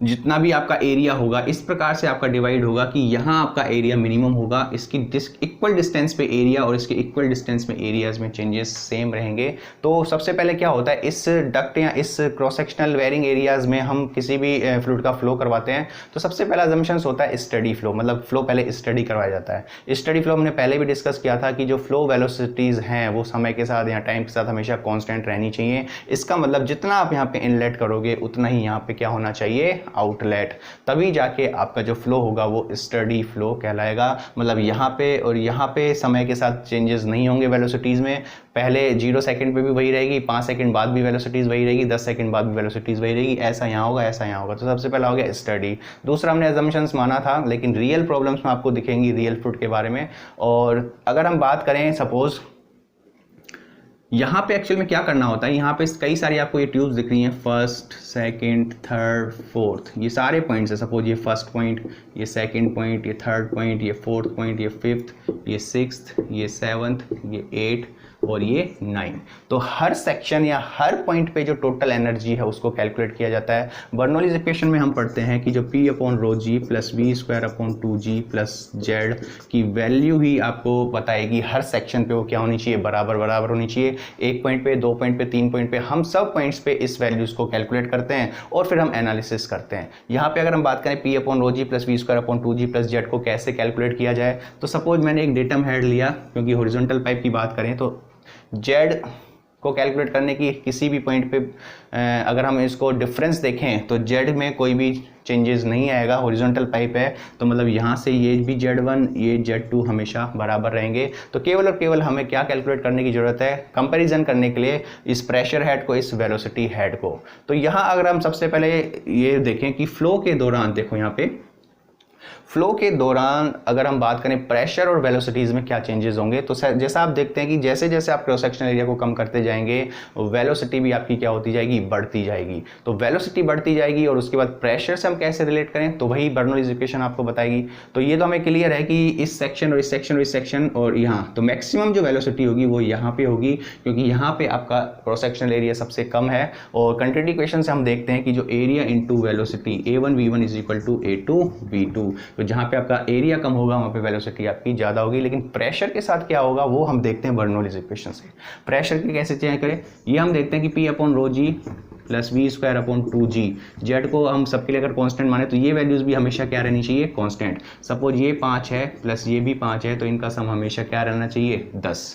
जितना भी आपका एरिया होगा इस प्रकार से आपका डिवाइड होगा कि यहाँ आपका एरिया मिनिमम होगा, इसकी इक्वल डिस्टेंस पे एरिया और इसके इक्वल डिस्टेंस में एरियाज में चेंजेस सेम रहेंगे। तो सबसे पहले क्या होता है, इस डक्ट या इस क्रॉस सेक्शनल वेरिंग एरियाज में हम किसी भी फ्लूइड का फ्लो करवाते हैं तो सबसे पहला अजम्पशंस होता है स्टडी फ्लो, मतलब फ्लो पहले स्टडी करवाया जाता है। स्टडी फ्लो हमने पहले भी डिस्कस किया था कि जो फ्लो वेलोसिटीज़ हैं वो समय के साथ या टाइम के साथ हमेशा कॉन्स्टेंट रहनी चाहिए। इसका मतलब जितना आप यहाँ पे इनलेट करोगे उतना ही यहाँ पे क्या होना चाहिए, आउटलेट, तभी जाके आपका जो फ्लो होगा वो स्टडी फ्लो कहलाएगा। मतलब यहाँ पे और यहाँ पे समय के साथ चेंजेस नहीं होंगे वेलोसिटीज़ में। पहले 0 सेकंड पे भी वही रहेगी, 5 सेकंड बाद भी वेलोसिटीज़ वही रहेगी, 10 सेकंड बाद भी वेलोसिटीज़ वही रहेगी। ऐसा यहाँ होगा, ऐसा यहाँ होगा। तो सबसे पहला हो गया स्टडी। दूसरा हमने अजम्पशंस माना था, लेकिन रियल प्रॉब्लम्स में आपको दिखेंगी रियल फ्लूइड के बारे में। और अगर हम बात करें सपोज यहाँ पे एक्चुअल में क्या करना होता है, यहाँ पे कई सारी आपको ये ट्यूब्स दिख रही हैं, फर्स्ट, सेकंड, थर्ड, फोर्थ, ये सारे पॉइंट्स है। सपोज ये फर्स्ट पॉइंट, ये सेकंड पॉइंट, ये थर्ड पॉइंट, ये फोर्थ पॉइंट, ये फिफ्थ, ये सिक्स्थ, ये सेवंथ, ये एट और ये 9। तो हर सेक्शन या हर पॉइंट पे जो टोटल एनर्जी है उसको कैलकुलेट किया जाता है। बर्नौलीज इक्वेशन में हम पढ़ते हैं कि जो P/ρg plus V²/2g plus Z की वैल्यू ही आपको बताएगी हर सेक्शन पे वो क्या होनी चाहिए, बराबर बराबर होनी चाहिए। एक पॉइंट पे, 2 पॉइंट पे, 3 पॉइंट पे, हम सब पॉइंट्स पे इस वैल्यूज़ को कैलकुलेट करते हैं और फिर हम एनालिसिस करते हैं। यहाँ पे अगर हम बात करें P/ρg plus V²/2g plus Z को कैसे कैलकुलेट किया जाए, तो सपोज मैंने एक डेटम हेड लिया, क्योंकि हॉरिजॉन्टल पाइप की बात करें तो Z को कैलकुलेट करने की किसी भी पॉइंट पे अगर हम इसको डिफरेंस देखें तो Z में कोई भी चेंजेस नहीं आएगा। हॉरिजॉन्टल पाइप है तो मतलब यहाँ से ये भी Z1, ये Z2 हमेशा बराबर रहेंगे। तो केवल और केवल हमें क्या कैलकुलेट करने की ज़रूरत है, कंपैरिजन करने के लिए इस प्रेशर हेड को, इस वेलोसिटी हेड को। तो यहाँ अगर हम सबसे पहले ये देखें कि फ्लो के दौरान, देखो यहाँ पे फ्लो के दौरान अगर हम बात करें प्रेशर और वेलोसिटीज़ में क्या चेंजेस होंगे, तो जैसा आप देखते हैं कि जैसे जैसे आप क्रॉस सेक्शनल एरिया को कम करते जाएंगे वेलोसिटी भी आपकी क्या होती जाएगी, बढ़ती जाएगी। तो वेलोसिटी बढ़ती जाएगी और उसके बाद प्रेशर से हम कैसे रिलेट करें, तो वही बर्नौलीज इक्वेशन आपको बताएगी। तो ये तो हमें क्लियर है कि इस सेक्शन और इस सेक्शन और इस सेक्शन और यहाँ तो मैक्सिमम जो वेलोसिटी होगी वो यहाँ पे होगी, क्योंकि यहाँ पे आपका क्रॉस सेक्शनल एरिया सबसे कम है। और कंटिन्यूटी इक्वेशन से हम देखते हैं कि जो area into velocity A1V1 is equal to A2V2, तो जहाँ पे आपका एरिया कम होगा वहाँ पे वेलोसिटी आपकी ज़्यादा होगी। लेकिन प्रेशर के साथ क्या होगा वो हम देखते हैं बर्नौलीज इक्वेशन से। प्रेशर के कैसे चेंज करें, ये हम देखते हैं कि P/ρg प्लस V²/2g, Z को हम सबके लिए अगर कांस्टेंट माने तो ये वैल्यूज़ भी हमेशा क्या रहनी चाहिए, कांस्टेंट। सपोज ये 5 है प्लस ये भी 5 है तो इनका सम हमेशा क्या रहना चाहिए, 10।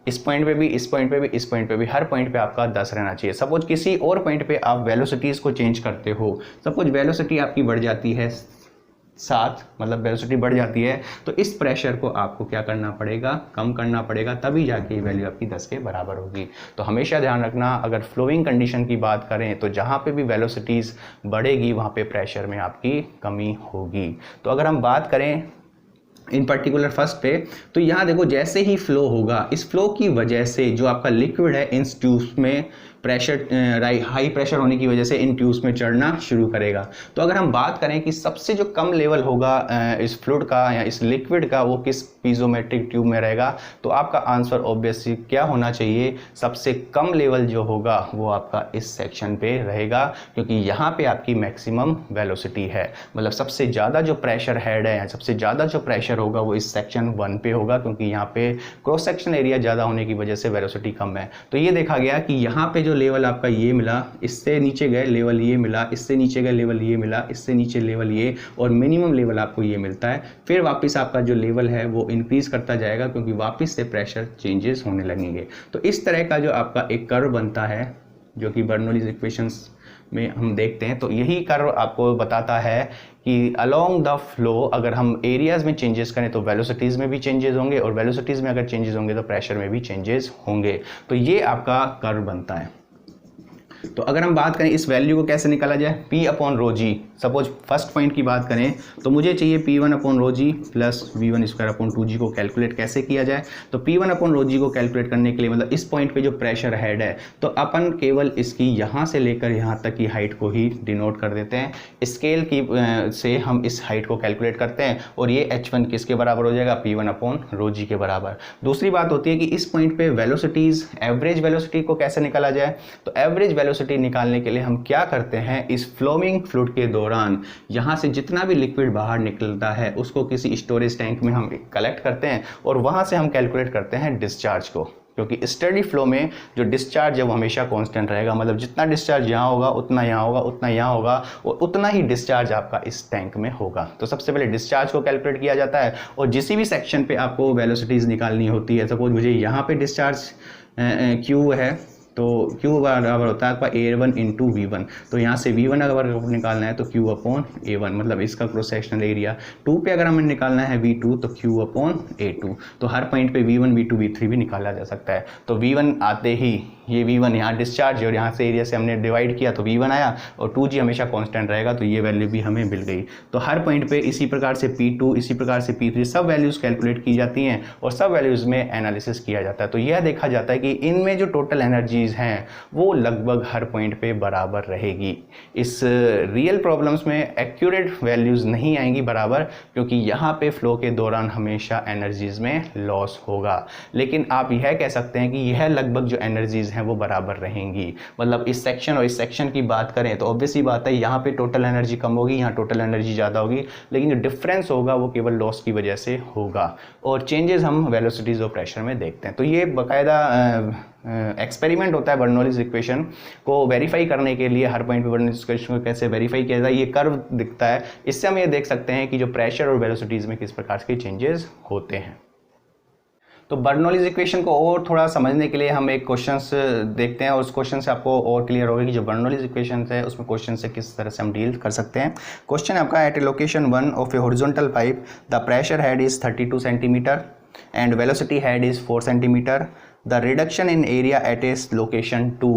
इस पॉइंट पे भी, इस पॉइंट पे भी, इस पॉइंट पे भी, हर पॉइंट पे आपका 10 रहना चाहिए। सपोज किसी और पॉइंट पे आप वेलोसिटीज़ को चेंज करते हो, सपोज वेलोसिटी आपकी बढ़ जाती है 7, मतलब वेलोसिटी बढ़ जाती है, तो इस प्रेशर को आपको क्या करना पड़ेगा, कम करना पड़ेगा, तभी जाके ये वैल्यू आपकी 10 के बराबर होगी। तो हमेशा ध्यान रखना, अगर फ्लोइंग कंडीशन की बात करें तो जहाँ पे भी वेलोसिटीज़ बढ़ेगी वहाँ पे प्रेशर में आपकी कमी होगी। तो अगर हम बात करें इन पर्टिकुलर फर्स्ट पे, तो यहाँ देखो जैसे ही फ्लो होगा, इस फ्लो की वजह से जो आपका लिक्विड है इन ट्यूब्स में प्रेशर हाई प्रेशर होने की वजह से इन ट्यूब्स में चढ़ना शुरू करेगा। तो अगर हम बात करें कि सबसे जो कम लेवल होगा इस फ्लूइड का या इस लिक्विड का वो किस पीजोमेट्रिक ट्यूब में रहेगा, तो आपका आंसर ऑब्वियसली क्या होना चाहिए, सबसे कम लेवल जो होगा वो आपका इस सेक्शन पे रहेगा, क्योंकि यहाँ पे आपकी मैक्सिमम वेलोसिटी है। मतलब सबसे ज़्यादा जो प्रेशर हेड है, सबसे ज़्यादा जो प्रेशर होगा वो इस सेक्शन 1 पे होगा, क्योंकि यहाँ पे क्रॉस सेक्शन एरिया ज़्यादा होने की वजह से वेलोसिटी कम है। तो ये देखा गया कि यहाँ पे जो लेवल आपका ये मिला, इससे नीचे गए लेवल ये मिला, इससे नीचे गए लेवल ये मिला, इससे नीचे लेवल ये, और मिनिमम लेवल आपको ये मिलता है। फिर वापस आपका जो लेवल है वो इंक्रीज करता जाएगा, क्योंकि वापस से प्रेशर चेंजेस होने लगेंगे। तो इस तरह का जो आपका एक कर्व बनता है, जो कि बर्नौलीज इक्वेशंस में हम देखते हैं, तो यही कर्व आपको बताता है कि अलोंग द फ्लो अगर हम एरियाज में चेंजेस करें तो वेलोसिटीज़ में भी चेंजेस होंगे, और वेलोसिटीज़ में अगर चेंजेस होंगे तो प्रेशर में भी चेंजेस होंगे। तो ये आपका कर्व बनता है। तो अगर हम बात करें इस वैल्यू को कैसे निकाला जाए, P/ρg, सपोज फर्स्ट पॉइंट की बात करें तो मुझे चाहिए P1/ρg प्लस V1²/2g को कैलकुलेट कैसे किया जाए। तो P1/ρg को कैलकुलेट करने के लिए, मतलब इस पॉइंट पे जो प्रेशर हेड है, तो अपन केवल इसकी यहाँ से लेकर यहाँ तक की हाइट को ही डिनोट कर देते हैं। स्केल की से हम इस हाइट को कैलकुलेट करते हैं, और ये H1 किसके बराबर हो जाएगा, P1/ρg के बराबर। दूसरी बात होती है कि इस पॉइंट पे वेलोसिटीज़, एवरेज वेलोसिटी को कैसे निकाला जाए। तो एवरेज वेलोसिटी निकालने के लिए हम क्या करते हैं, इस फ्लोइंग फ्लूइड के दौरान यहाँ से जितना भी लिक्विड बाहर निकलता है उसको किसी स्टोरेज टैंक में हम कलेक्ट करते हैं, और वहाँ से हम कैलकुलेट करते हैं डिस्चार्ज को, क्योंकि स्टडी फ्लो में जो डिस्चार्ज है वो हमेशा कांस्टेंट रहेगा। मतलब जितना डिस्चार्ज यहाँ होगा उतना यहाँ होगा, उतना यहाँ होगा, और उतना ही डिस्चार्ज आपका इस टैंक में होगा। तो सबसे पहले डिस्चार्ज को कैलकुलेट किया जाता है, और जिस भी सेक्शन पे आपको वेलोसिटीज़ निकालनी होती है, सपोज मुझे यहाँ पे डिस्चार्ज Q है, तो Q बराबर होता है आपका A1 इंटू V1। तो यहाँ से V1 अगर निकालना है तो Q अपॉन A1, मतलब इसका क्रॉस सेक्शनल एरिया। 2 पे अगर हमें निकालना है V2 तो Q अपॉन A2। तो हर पॉइंट पे V1 V2 V3 भी निकाला जा सकता है। तो V1 आते ही ये V1 यहाँ डिस्चार्ज है और यहाँ से एरिया से हमने डिवाइड किया तो V1 आया, और 2G हमेशा कांस्टेंट रहेगा, तो ये वैल्यू भी हमें मिल गई। तो हर पॉइंट पे इसी प्रकार से P2, इसी प्रकार से P3 सब वैल्यूज़ कैलकुलेट की जाती हैं और सब वैल्यूज़ में एनालिसिस किया जाता है। तो यह देखा जाता है कि इनमें जो टोटल एनर्जीज़ हैं वो लगभग हर पॉइंट पे बराबर रहेगी। इस रियल प्रॉब्लम्स में एक्यूरेट वैल्यूज़ नहीं आएंगी बराबर, क्योंकि यहाँ पे फ्लो के दौरान हमेशा एनर्जीज़ में लॉस होगा। लेकिन आप यह कह सकते हैं कि यह लगभग जो एनर्जीज़ हैं वो बराबर रहेंगी। मतलब इस सेक्शन और इस सेक्शन की बात करें तो ऑब्वियस ही बात है, यहाँ पे टोटल एनर्जी कम होगी, यहाँ टोटल एनर्जी ज़्यादा होगी, लेकिन जो डिफरेंस होगा वो केवल लॉस की वजह से होगा। और चेंजेस हम वेलोसिटीज़ और प्रेशर में देखते हैं। तो ये बाकायदा एक्सपेरिमेंट होता है बर्नौलीज इक्वेशन को वेरीफाई करने के लिए। हर पॉइंट पे बर्नौलीज इक्वेशन को कैसे वेरीफाई किया जाए, ये कर्व दिखता है, इससे हम ये देख सकते हैं कि जो प्रेशर और वेलोसिटीज़ में किस प्रकार के चेंजेस होते हैं। तो बर्नौलीज इक्वेशन को और थोड़ा समझने के लिए हम एक क्वेश्चंस देखते हैं और उस क्वेश्चन से आपको और क्लियर होगा कि जो बर्नौलीज इक्वेशन है उसमें क्वेश्चन से किस तरह से हम डील कर सकते हैं। क्वेश्चन आपका at a location 1 of a horizontal pipe the pressure head is 32 centimetre and velocity head is 4 centimeter. The reduction in area at its location 2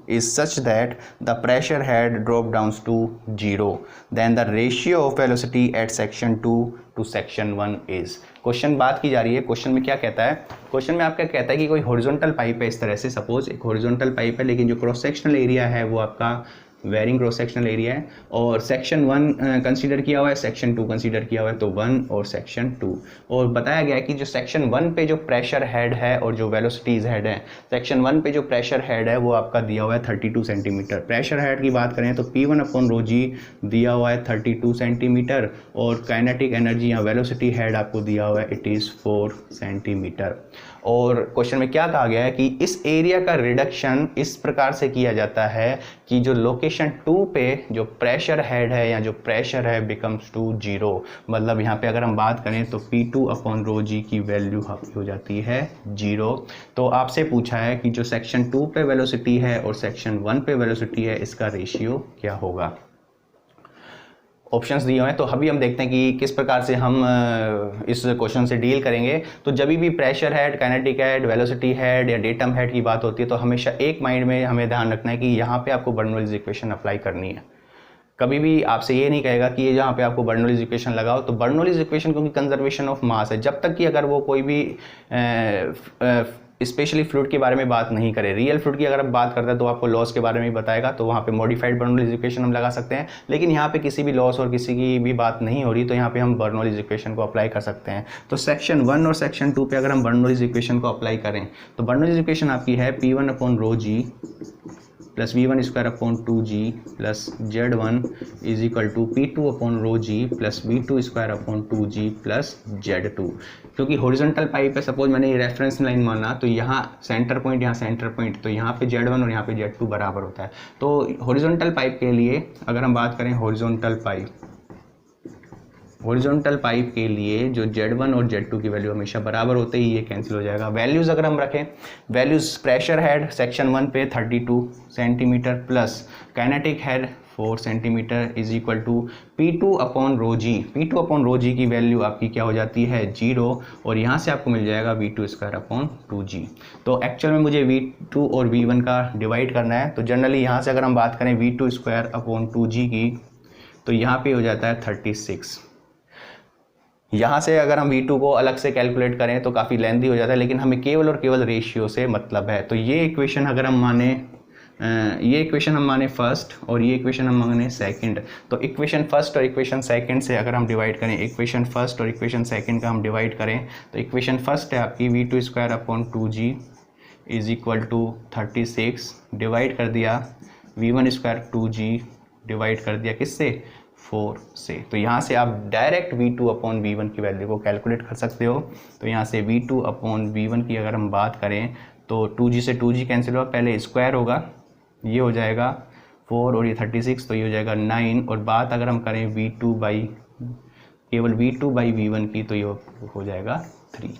is such that the pressure head drop down to 0. Then the ratio of velocity at section 2 to section 1 is. Question बात की जा रही है, question में क्या कहता है, question में आपका कहता है कि कोई हॉरिजॉन्टल पाइप है, इस तरह से सपोज एक हॉरिजॉन्टल पाइप है, लेकिन जो क्रॉस सेक्शनल एरिया है वो आपका वेरिंग क्रॉस सेक्शनल एरिया है, और सेक्शन 1 कंसीडर किया हुआ है, सेक्शन 2 कंसीडर किया हुआ है, तो 1 और सेक्शन 2। और बताया गया है कि जो सेक्शन 1 पे जो प्रेशर हेड है और जो वेलोसिटीज़ हेड है, सेक्शन 1 पे जो प्रेशर हेड है वो आपका दिया हुआ है 32 सेंटीमीटर। प्रेशर हेड की बात करें तो P1 अपॉन रो जी दिया हुआ है 32 सेंटीमीटर, और काइनेटिक एनर्जी या वेलोसिटी हेड आपको दिया हुआ है इट इज़ 4 सेंटीमीटर। और क्वेश्चन में क्या कहा गया है कि इस एरिया का रिडक्शन इस प्रकार से किया जाता है कि जो लोकेशन 2 पे जो प्रेशर हेड है या जो प्रेशर है बिकम्स टू 0। मतलब यहाँ पे अगर हम बात करें तो P2 अपॉन रो जी की वैल्यू हो जाती है 0। तो आपसे पूछा है कि जो सेक्शन 2 पे वेलोसिटी है और सेक्शन 1 पे वेलोसिटी है, इसका रेशियो क्या होगा। ऑप्शंस दिए हुए हैं, तो अभी हम देखते हैं कि किस प्रकार से हम इस क्वेश्चन से डील करेंगे। तो जब भी pressure head, kinetic head, velocity head या डेटम हेड की बात होती है तो हमेशा एक माइंड में हमें ध्यान रखना है कि यहाँ पे आपको बर्नौलीज इक्वेशन अप्लाई करनी है। कभी भी आपसे ये नहीं कहेगा कि ये जहाँ पे आपको बर्नौलीज इक्वेशन लगाओ। तो बर्नौलीज इक्वेशन क्योंकि कंजर्वेशन ऑफ मास है, जब तक कि अगर वो कोई भी स्पेशली फ्लूइड के बारे में बात नहीं करे, रियल फ्लूइड की अगर आप बात करते हैं तो आपको लॉस के बारे में बताएगा, तो वहाँ पे मॉडिफाइड बर्नौलीज इक्वेशन हम लगा सकते हैं। लेकिन यहाँ पे किसी भी लॉस और किसी की भी बात नहीं हो रही, तो यहाँ पे हम बर्नौलीज इक्वेशन को अप्लाई कर सकते हैं। तो सेक्शन 1 और सेक्शन 2 पे अगर हम बर्नौलीज इक्वेशन को अप्लाई करें तो बर्नौलीज इक्वेशन आपकी है P1 upon rho g plus V1 square upon 2G plus Z1 is equal to P2 upon rho g plus V2 square upon 2G plus Z2। क्योंकि horizontal pipe है, suppose मैंने ये reference line माना, तो यहाँ centre point, यहाँ centre point, तो यहाँ पे Z1 और यहाँ पे Z2 बराबर होता है। तो हॉरिजॉन्टल पाइप के लिए अगर हम बात करें हॉरिजॉन्टल पाइप के लिए जो Z1 और Z2 की वैल्यू हमेशा बराबर होते ही ये कैंसिल हो जाएगा। वैल्यूज़ अगर हम रखें, वैल्यूज़ प्रेशर हेड सेक्शन 1 पे 32 centimetre plus kinetic head 4 centimetre is equal to P2 upon rho g. P2 upon rho g की वैल्यू आपकी क्या हो जाती है 0, और यहाँ से आपको मिल जाएगा V2 स्क्वायर अपॉन 2G। तो एक्चुअल में मुझे V2 और V1 का डिवाइड करना है। तो जनरली यहाँ से अगर हम बात करें V2 स्क्वायर अपॉन 2G की, तो यहाँ पे हो जाता है 36। यहाँ से अगर हम V2 को अलग से कैलकुलेट करें तो काफ़ी लेंथी हो जाता है, लेकिन हमें केवल और केवल रेशियो से मतलब है। तो ये इक्वेशन अगर हम माने, ये इक्वेशन हम माने फर्स्ट और ये इक्वेशन हम माने सेकंड, तो इक्वेशन फर्स्ट और इक्वेशन सेकंड से अगर हम डिवाइड करें, इक्वेशन फर्स्ट और इक्वेशन सेकंड का हम डिवाइड करें, तो इक्वेशन फर्स्ट है आपकी V2 square upon 2G is equal to 36, divide कर दिया V1 स्क्वायर 2G, डिवाइड कर दिया किससे 4 से। तो यहाँ से आप डायरेक्ट V2 अपॉन V1 की वैल्यू को कैलकुलेट कर सकते हो। तो यहाँ से V2 अपॉन V1 की अगर हम बात करें तो 2G से 2G कैंसिल होगा, पहले स्क्वायर होगा, ये हो जाएगा 4 और ये 36, तो ये हो जाएगा 9। और बात अगर हम करें केवल V2 बाई V1 की, तो ये हो जाएगा 3।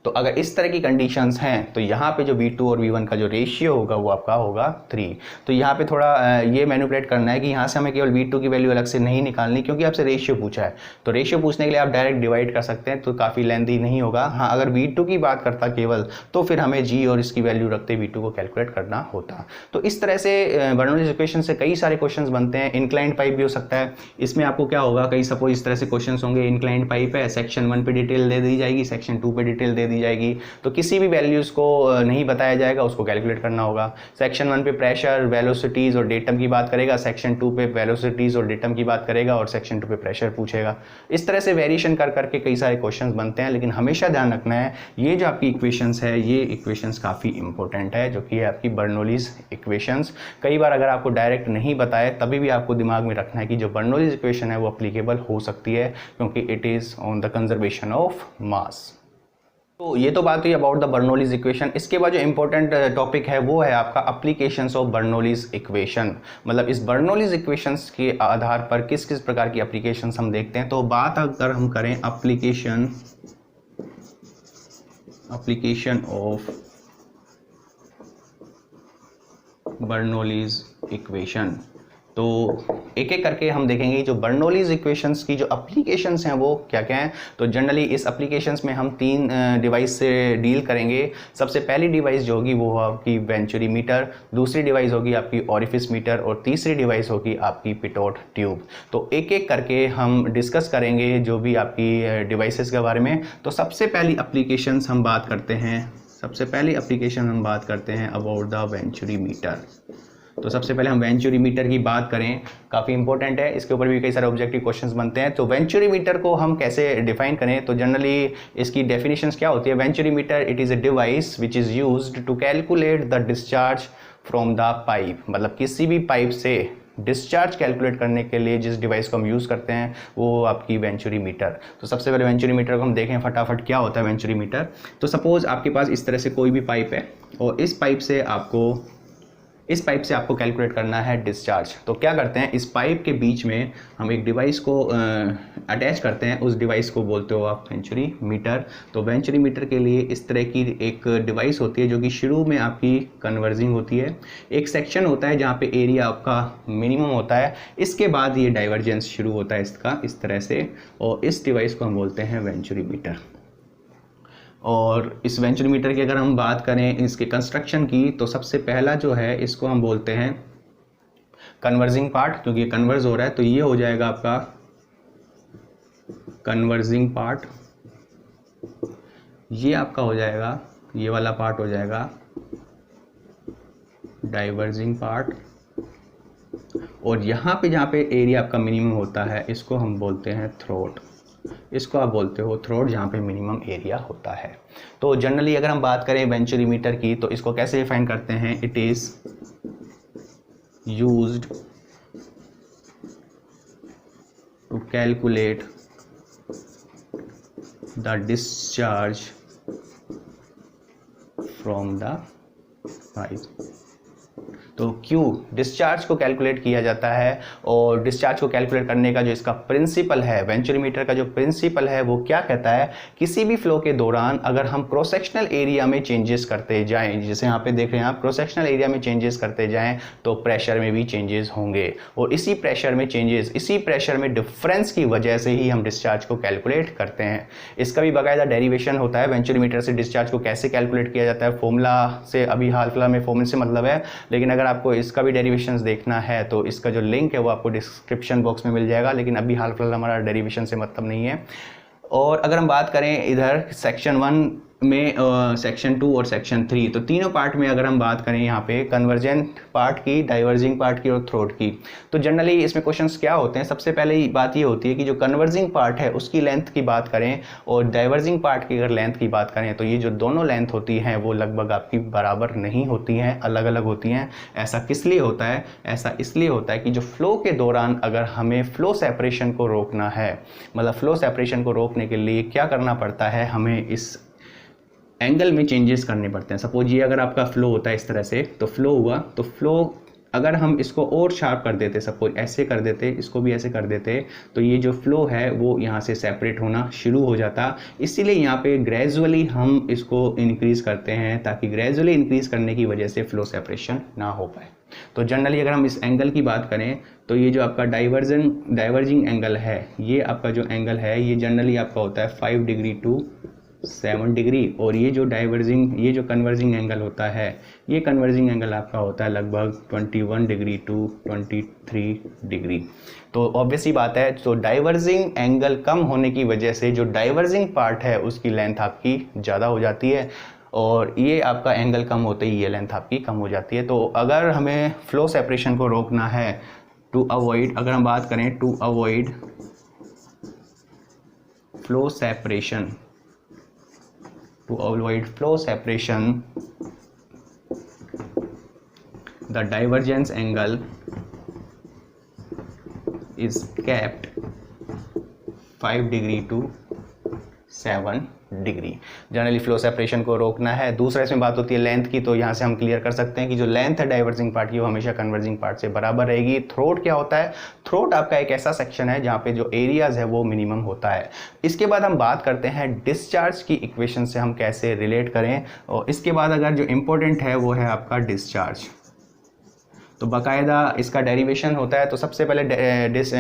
तो अगर इस तरह की कंडीशंस हैं तो यहाँ पे जो V2 और V1 का जो रेशियो होगा वो आपका होगा 3। तो यहाँ पे थोड़ा ये मैनिपुलेट करना है कि यहाँ से हमें केवल V2 की वैल्यू अलग से नहीं निकालनी, क्योंकि आपसे रेशियो पूछा है। तो रेशियो पूछने के लिए आप डायरेक्ट डिवाइड कर सकते हैं, तो काफ़ी लेंथी नहीं होगा। हाँ, अगर V2 की बात करता केवल तो फिर हमें G और इसकी वैल्यू रखते V2 को कैलकुलेट करना होता। तो इस तरह से बर्नौलीज इक्वेशन से कई सारे क्वेश्चंस बनते हैं। इंक्लाइंड पाइप भी हो सकता है। इसमें आपको क्या होगा, कई सपोज इस तरह से क्वेश्चंस होंगे, इंक्लाइंड पाइप है, सेक्शन 1 पे डिटेल दे दी जाएगी, सेक्शन 2 पे डिटेल दे दी जाएगी, तो किसी भी वैल्यूज़ को नहीं बताया जाएगा, उसको कैलकुलेट करना होगा। सेक्शन 1 पे प्रेशर, वेलोसिटीज़ और डेटम की बात करेगा, सेक्शन 2 पे वेलोसिटीज़ और डेटम की बात करेगा, और सेक्शन 2 पे प्रेशर पूछेगा। इस तरह से वेरिएशन कर करके कई सारे क्वेश्चंस बनते हैं। लेकिन हमेशा ध्यान रखना है, ये जो आपकी इक्वेशंस है, ये इक्वेशंस काफ़ी इंपॉर्टेंट है, जो कि है आपकी बर्नौलीज इक्वेशंस। कई बार अगर आपको डायरेक्ट नहीं बताए तभी भी आपको दिमाग में रखना है कि जो बर्नौलीज इक्वेशन है वो अप्लीकेबल हो सकती है, क्योंकि it is on the conservation of mass. तो ये तो बात हुई अबाउट द बर्नौलीज इक्वेशन। इसके बाद जो इंपॉर्टेंट टॉपिक है वो है आपका एप्लीकेशंस ऑफ बर्नौलीज इक्वेशन। मतलब इस बर्नौलीज इक्वेशंस के आधार पर किस किस प्रकार की एप्लीकेशंस हम देखते हैं। तो बात अगर हम करें एप्लीकेशन ऑफ बर्नौलीज इक्वेशन, तो एक एक करके हम देखेंगे जो बर्नौलीज इक्वेशंस की जो एप्लीकेशंस हैं वो क्या क्या हैं। तो जनरली इस एप्लीकेशंस में हम 3 डिवाइस से डील करेंगे। सबसे पहली डिवाइस जो होगी वो आपकी वेंचुरी मीटर, दूसरी डिवाइस होगी आपकी ओरिफिस मीटर, और तीसरी डिवाइस होगी आपकी पिटोट ट्यूब। तो एक एक करके हम डिस्कस करेंगे जो भी आपकी डिवाइसेस के बारे में। तो सबसे पहली एप्लीकेशंस हम बात करते हैं अबाउट द वेंचुरी मीटर। तो सबसे पहले हम वेंचुरी मीटर की बात करें, काफ़ी इंपॉर्टेंट है, इसके ऊपर भी कई सारे ऑब्जेक्टिव क्वेश्चंस बनते हैं। तो वेंचुरी मीटर को हम कैसे डिफाइन करें, तो जनरली इसकी डेफिनेशंस क्या होती है। Venturi meter it is a device which is used to calculate the discharge from the pipe. मतलब किसी भी पाइप से डिस्चार्ज कैलकुलेट करने के लिए जिस डिवाइस को हम यूज़ करते हैं वो आपकी वेंचुरी मीटर। तो सबसे पहले वेंचुरी मीटर को हम देखें फटाफट क्या होता है वेंचुरी मीटर। तो सपोज आपके पास इस तरह से कोई भी पाइप है, और इस पाइप से आपको कैलकुलेट करना है डिस्चार्ज। तो क्या करते हैं, इस पाइप के बीच में हम एक डिवाइस को अटैच करते हैं, उस डिवाइस को बोलते हो आप वेंचुरी मीटर। तो वेंचुरी मीटर के लिए इस तरह की एक डिवाइस होती है जो कि शुरू में आपकी कन्वर्जिंग होती है। एक सेक्शन होता है जहाँ पे एरिया आपका मिनिमम होता है, इसके बाद ये डाइवर्जेंस शुरू होता है इसका इस तरह से, और इस डिवाइस को हम बोलते हैं वेंचुरी मीटर। और इस वेंचुरी मीटर की अगर हम बात करें इसके कंस्ट्रक्शन की, तो सबसे पहला जो है इसको हम बोलते हैं कन्वर्जिंग पार्ट, क्योंकि ये कन्वर्ज हो रहा है। तो ये हो जाएगा आपका कन्वर्जिंग पार्ट, ये आपका हो जाएगा, ये वाला पार्ट हो जाएगा डाइवर्जिंग पार्ट, और यहाँ पे जहाँ पे एरिया आपका मिनिमम होता है इसको हम बोलते हैं थ्रोट। इसको आप बोलते हो थ्रोट, जहाँ पे मिनिमम एरिया होता है। तो जनरली अगर हम बात करें वेंचुरी मीटर की, तो इसको कैसे डिफाइन करते हैं, it is used to calculate the discharge from the pipe. तो क्यों डिस्चार्ज को कैलकुलेट किया जाता है, और डिस्चार्ज को कैलकुलेट करने का जो इसका प्रिंसिपल है, वेंचुरी मीटर का जो प्रिंसिपल है वो क्या कहता है, किसी भी फ्लो के दौरान अगर हम क्रॉस सेक्शनल एरिया में चेंजेस करते जाएं, जैसे यहाँ पे देख रहे हैं आप, क्रॉस सेक्शनल एरिया में चेंजेस करते जाएं तो प्रेशर में भी चेंजेस होंगे, और इसी प्रेशर में डिफरेंस की वजह से ही हम डिस्चार्ज को कैलकुलेट करते हैं। इसका भी बाकायदा डेरिवेशन होता है, वेंचुरी मीटर से डिस्चार्ज को कैसे कैलकुलेट किया जाता है, फॉर्मूला से अभी हाल फिलहाल में फॉर्मूले से मतलब है, लेकिन अगर आपको इसका भी डेरिवेशंस देखना है तो इसका जो लिंक है वो आपको डिस्क्रिप्शन बॉक्स में मिल जाएगा, लेकिन अभी हाल फिलहाल हमारा डेरिवेशन से मतलब नहीं है। और अगर हम बात करें इधर सेक्शन 1 में सेक्शन 2 और सेक्शन 3, तो तीनों पार्ट में अगर हम बात करें यहाँ पे कन्वर्जेंट पार्ट की, डाइवर्जिंग पार्ट की और थ्रोट की, तो जनरली इसमें क्वेश्चंस क्या होते हैं। सबसे पहले बात ये होती है कि जो कन्वर्जिंग पार्ट है उसकी लेंथ की बात करें, और डाइवर्जिंग पार्ट की अगर लेंथ की बात करें तो ये जो दोनों लेंथ होती हैं वो लगभग आपकी बराबर नहीं होती हैं, अलग अलग होती हैं। ऐसा किस लिए होता है, ऐसा इसलिए होता है कि जो फ्लो के दौरान अगर हमें फ्लो सेपरेशन को रोकना है, मतलब फ्लो सेपरेशन को रोकने के लिए क्या करना पड़ता है, हमें इस एंगल में चेंजेस करने पड़ते हैं। सपोज ये अगर आपका फ्लो होता है इस तरह से, तो फ्लो हुआ, तो फ्लो अगर हम इसको और शार्प कर देते, सपोज ऐसे कर देते, इसको भी ऐसे कर देते, तो ये जो फ्लो है वो यहाँ से सेपरेट होना शुरू हो जाता। इसीलिए यहाँ पे ग्रेजुअली हम इसको इंक्रीज करते हैं, ताकि ग्रेजुअली इंक्रीज करने की वजह से फ्लो सेपरेशन ना हो पाए। तो जनरली अगर हम इस एंगल की बात करें तो ये जो आपका डाइवर्जिंग एंगल है, ये आपका जो एंगल है ये जनरली आपका होता है 5 डिग्री टू 7 डिग्री, और ये जो कन्वर्जिंग एंगल होता है, ये कन्वर्जिंग एंगल आपका होता है लगभग 21 डिग्री टू 23 डिग्री। तो ऑब्वियसली बात है, तो डाइवर्जिंग एंगल कम होने की वजह से जो डाइवर्जिंग पार्ट है उसकी लेंथ आपकी ज़्यादा हो जाती है, और ये आपका एंगल कम होते ही ये लेंथ आपकी कम हो जाती है। तो अगर हमें फ्लो सेपरेशन को रोकना है, अगर हम बात करें to avoid flow separation, the divergence angle is kept 5 degree to 7 degree. Generally flow separation को रोकना है। दूसरा इसमें बात होती है लेंथ की, तो यहाँ से हम क्लियर कर सकते हैं कि जो लेंथ है डाइवर्जिंग पार्ट की वो हमेशा कन्वर्जिंग पार्ट से बराबर रहेगी। थ्रोट क्या होता है? थ्रोट आपका एक ऐसा सेक्शन है जहाँ पे जो एरियाज है वो मिनिमम होता है। इसके बाद हम बात करते हैं डिस्चार्ज की इक्वेशन से हम कैसे रिलेट करें, और इसके बाद अगर जो इम्पोर्टेंट है वो है आपका डिस्चार्ज। तो बाकायदा इसका डेरिवेशन होता है। तो सबसे पहले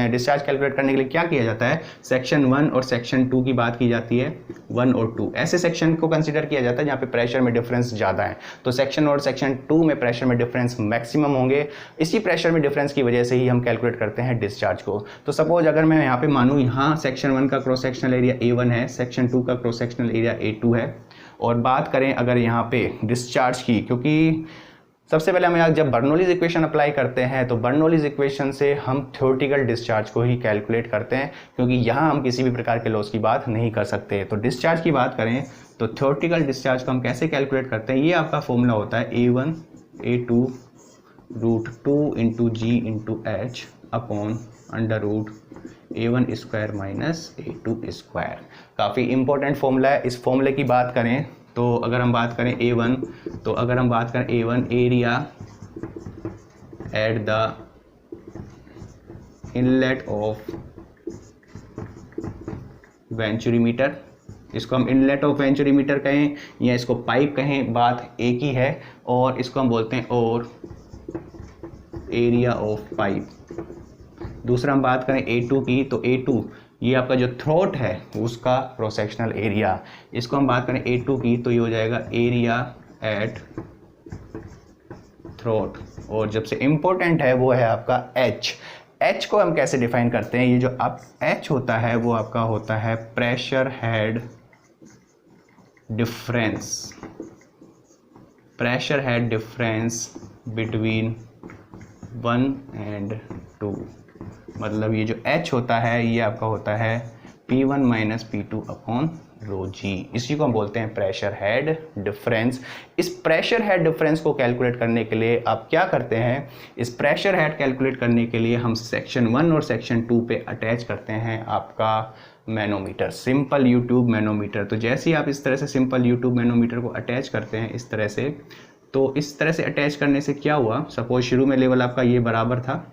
डिस्चार्ज कैलकुलेट करने के लिए क्या किया जाता है, सेक्शन 1 और सेक्शन 2 की बात की जाती है। 1 और 2 ऐसे सेक्शन को कंसीडर किया जाता है जहाँ पे प्रेशर में डिफरेंस ज़्यादा है। तो सेक्शन और सेक्शन 2 में प्रेशर में डिफरेंस मैक्सिमम होंगे। इसी प्रेशर में डिफरेंस की वजह से ही हम कैलकुलेट करते हैं डिस्चार्ज को। तो सपोज अगर मैं यहाँ पे मानूँ, यहाँ सेक्शन 1 का क्रॉस सेक्शनल एरिया A1 है, सेक्शन 2 का क्रॉस सेक्शनल एरिया A2 है, और बात करें अगर यहाँ पे डिस्चार्ज की, क्योंकि सबसे पहले हम जब बर्नौलीज इक्वेशन अप्लाई करते हैं तो बर्नौलीज इक्वेशन से हम थ्योरेटिकल डिस्चार्ज को ही कैलकुलेट करते हैं, क्योंकि यहाँ हम किसी भी प्रकार के लॉस की बात नहीं कर सकते। तो डिस्चार्ज की बात करें तो थ्योरेटिकल डिस्चार्ज को हम कैसे कैलकुलेट करते हैं, ये आपका फॉर्मूला होता है A1 A2 √2 into g into h upon under root A1 square minus A2 square. काफ़ी इंपॉर्टेंट फॉर्मूला है। इस फॉर्मूले की बात करें तो अगर हम बात करें A1 area at the inlet of venturimeter, इसको हम इनलेट ऑफ वेंचुरीमीटर कहें या इसको पाइप कहें, बात एक ही है। और इसको हम बोलते हैं और एरिया ऑफ पाइप। दूसरा हम बात करें A2 की, तो A2 ये आपका जो थ्रोट है उसका क्रॉस सेक्शनल एरिया। इसको हम बात करें A2 की तो ये हो जाएगा एरिया एट थ्रोट। और जब से इम्पोर्टेंट है वो है आपका H को हम कैसे डिफाइन करते हैं, ये जो आप H होता है वो आपका होता है pressure head difference between 1 and 2। मतलब ये जो H होता है ये आपका होता है P1 minus P2 upon rho जी। इसी को हम बोलते हैं प्रेशर हेड डिफरेंस। इस प्रेशर हेड डिफरेंस को कैलकुलेट करने के लिए आप क्या करते हैं, इस प्रेशर हेड कैलकुलेट करने के लिए हम सेक्शन 1 और सेक्शन 2 पे अटैच करते हैं आपका मैनोमीटर, सिंपल यूट्यूब मैनोमीटर। तो जैसे ही आप इस तरह से सिंपल यूट्यूब मैनोमीटर को अटैच करते हैं इस तरह से, तो इस तरह से अटैच करने से क्या हुआ, सपोज शुरू में लेवल आपका ये बराबर था,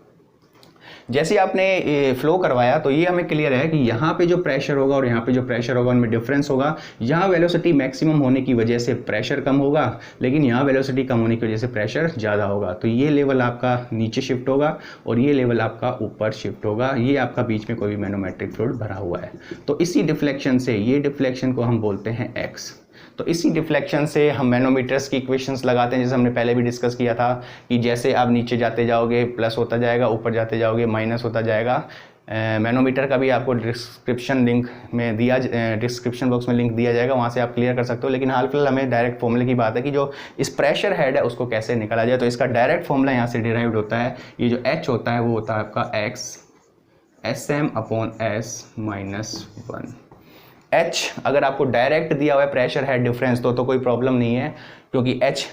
जैसे आपने फ्लो करवाया तो ये हमें क्लियर है कि यहाँ पे जो प्रेशर होगा और यहाँ पे जो प्रेशर होगा उनमें डिफरेंस होगा। यहाँ वेलोसिटी मैक्सिमम होने की वजह से प्रेशर कम होगा, लेकिन यहाँ वेलोसिटी कम होने की वजह से प्रेशर ज़्यादा होगा। तो ये लेवल आपका नीचे शिफ्ट होगा और ये लेवल आपका ऊपर शिफ्ट होगा। ये आपका बीच में कोई भी मैनोमेट्रिक फ्लूइड भरा हुआ है। तो इसी डिफ्लेक्शन से, ये डिफ्लेक्शन को हम बोलते हैं एक्स। तो इसी डिफ्लेक्शन से हम मैनोमीटर्स की इक्वेशंस लगाते हैं, जैसे हमने पहले भी डिस्कस किया था कि जैसे आप नीचे जाते जाओगे प्लस होता जाएगा, ऊपर जाते जाओगे माइनस होता जाएगा। मैनोमीटर का भी आपको डिस्क्रिप्शन बॉक्स में लिंक दिया जाएगा, वहाँ से आप क्लियर कर सकते हो। लेकिन हाल फिलहाल हमें डायरेक्ट फॉर्मूले की बात है कि जो इस प्रेशर हेड है उसको कैसे निकाला जाए। तो इसका डायरेक्ट फॉर्मूला यहाँ से डिराइव्ड होता है। ये जो H होता है वो होता है आपका x SM upon S minus 1। H अगर आपको डायरेक्ट दिया हुआ है प्रेशर हेड डिफरेंस तो कोई प्रॉब्लम नहीं है, क्योंकि H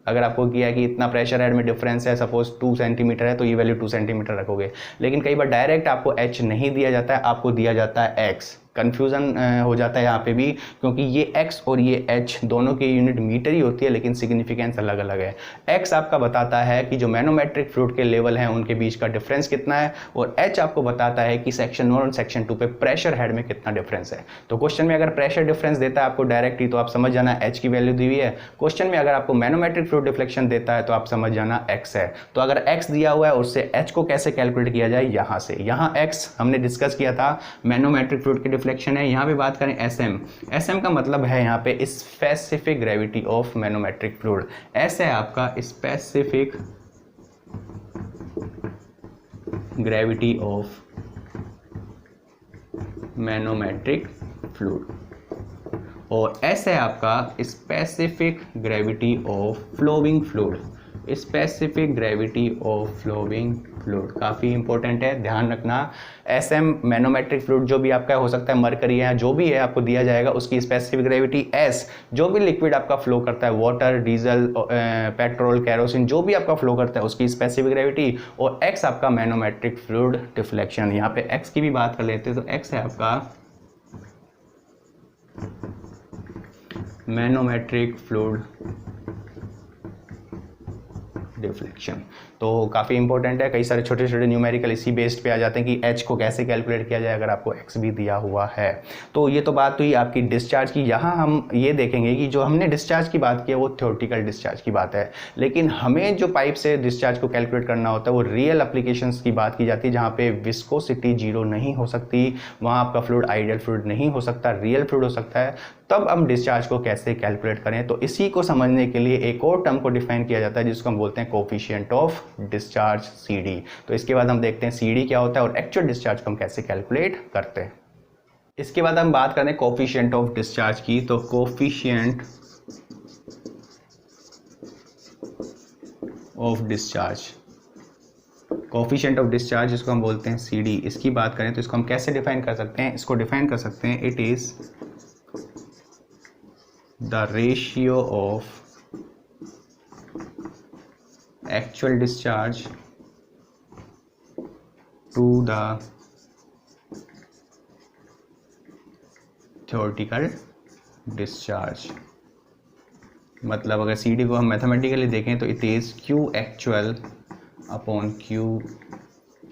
अगर आपको किया है कि इतना प्रेशर हेड में डिफरेंस है, सपोज 2 सेंटीमीटर है तो ये वैल्यू 2 सेंटीमीटर रखोगे। लेकिन कई बार डायरेक्ट आपको H नहीं दिया जाता है, आपको दिया जाता है X। कन्फ्यूज़न हो जाता है यहाँ पे भी, क्योंकि ये x और ये h दोनों की यूनिट मीटर ही होती है लेकिन सिग्निफिकेंस अलग अलग है। x आपका बताता है कि जो मैनोमेट्रिक फ्लूइड के लेवल हैं उनके बीच का डिफरेंस कितना है, और h आपको बताता है कि सेक्शन 1 और सेक्शन 2 पे प्रेशर हेड में कितना डिफरेंस है। तो क्वेश्चन में अगर प्रेशर डिफरेंस देता है आपको डायरेक्टली तो आप समझ जाना h की वैल्यू दी हुई है। क्वेश्चन में अगर आपको मैनोमेट्रिक फ्लूइड डिफ्लेक्शन देता है तो आप समझ जाना x है। तो अगर x दिया हुआ है उससे h को कैसे कैलकुलेट किया जाए, यहाँ से, यहाँ x हमने डिस्कस किया था मैनोमेट्रिक फ्लूइड की डिफ्लेक्शन है। यहाँ पे बात करें sm का मतलब है यहाँ पे specific gravity of manometric fluid. s है आपका specific gravity of manometric fluid, और s है आपका specific gravity of flowing fluid, specific gravity of flowing fluid. काफ़ी इंपॉर्टेंट है, ध्यान रखना। एसएम मैनोमेट्रिक फ्लूइड जो भी आपका हो सकता है, मरकरी है, जो भी है आपको दिया जाएगा, उसकी स्पेसिफिक ग्रेविटी एस, जो भी लिक्विड आपका फ्लो करता है, वाटर, डीजल, पेट्रोल, कैरोसिन, जो भी आपका फ्लो करता है उसकी स्पेसिफिक ग्रेविटी, और एक्स आपका मैनोमेट्रिक फ्लूइड डिफ्लेक्शन। यहाँ पे एक्स की भी बात कर लेते हैं तो एक्स है आपका मैनोमेट्रिक फ्लूइड डिफ्लेक्शन। तो काफ़ी इंपॉर्टेंट है, कई सारे छोटे छोटे न्यूमेरिकल इसी बेस्ड पे आ जाते हैं कि h को कैसे कैलकुलेट किया जाए अगर आपको x भी दिया हुआ है। तो ये तो बात हुई आपकी डिस्चार्ज की। यहाँ हम ये देखेंगे कि जो हमने डिस्चार्ज की बात की है वो थ्योरेटिकल डिस्चार्ज की बात है, लेकिन हमें जो पाइप से डिस्चार्ज को कैलकुलेट करना होता है वो रियल एप्लीकेशंस की बात की जाती है, जहाँ पे विस्कोसिटी जीरो नहीं हो सकती, वहाँ आपका फ्लूइड आइडियल फ्लूइड नहीं हो सकता, रियल फ्लूइड हो सकता है। तब हम डिस्चार्ज को कैसे कैलकुलेट करें, तो इसी को समझने के लिए एक और टर्म को डिफाइन किया जाता है जिसको हम बोलते हैं कोफिशिएंट ऑफ डिस्चार्ज, CD। तो इसके बाद हम देखते हैं CD क्या होता है और एक्चुअल डिस्चार्ज को हम कैसे कैलकुलेट करते हैं। इसके बाद हम बात करें कोफिशिएंट ऑफ डिस्चार्ज की। तो coefficient of discharge, coefficient of discharge जिसको हम बोलते हैं CD, इसकी बात करें तो इसको हम कैसे डिफाइन कर सकते हैं, इसको डिफाइन कर सकते हैं, it is the ratio of actual discharge to the theoretical discharge। मतलब अगर CD को हम मैथमेटिकली देखें तो it is Q actual upon Q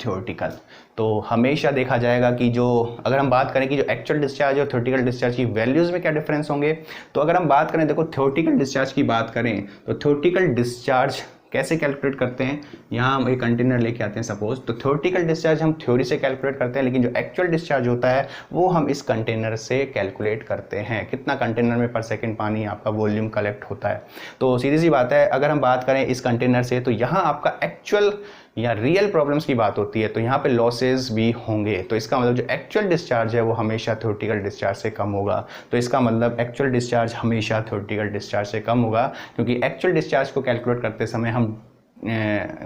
theoretical. तो हमेशा देखा जाएगा कि जो अगर हम बात करें कि जो एक्चुअल डिस्चार्ज और थ्योरेटिकल डिस्चार्ज की वैल्यूज़ में क्या डिफरेंस होंगे, तो अगर हम बात करें, देखो थ्योरेटिकल डिस्चार्ज की बात करें तो थ्योरेटिकल डिस्चार्ज कैसे कैलकुलेट करते हैं, यहाँ हम एक कंटेनर लेके आते हैं सपोज, तो थ्योरेटिकल डिस्चार्ज हम थ्योरी से कैलकुलेट करते हैं, लेकिन जो एक्चुअल डिस्चार्ज होता है वो हम इस कंटेनर से कैलकुलेट करते हैं, कितना कंटेनर में पर सेकंड पानी आपका वॉल्यूम कलेक्ट होता है। तो सीधी सी बात है, अगर हम बात करें इस कंटेनर से तो यहाँ आपका एक्चुअल या रियल प्रॉब्लम्स की बात होती है, तो यहाँ पे लॉसेस भी होंगे। तो इसका मतलब जो एक्चुअल डिस्चार्ज है वो हमेशा थ्योरेटिकल डिस्चार्ज से कम होगा। तो इसका मतलब एक्चुअल डिस्चार्ज हमेशा थ्योरेटिकल डिस्चार्ज से कम होगा, क्योंकि एक्चुअल डिस्चार्ज को कैलकुलेट करते समय हम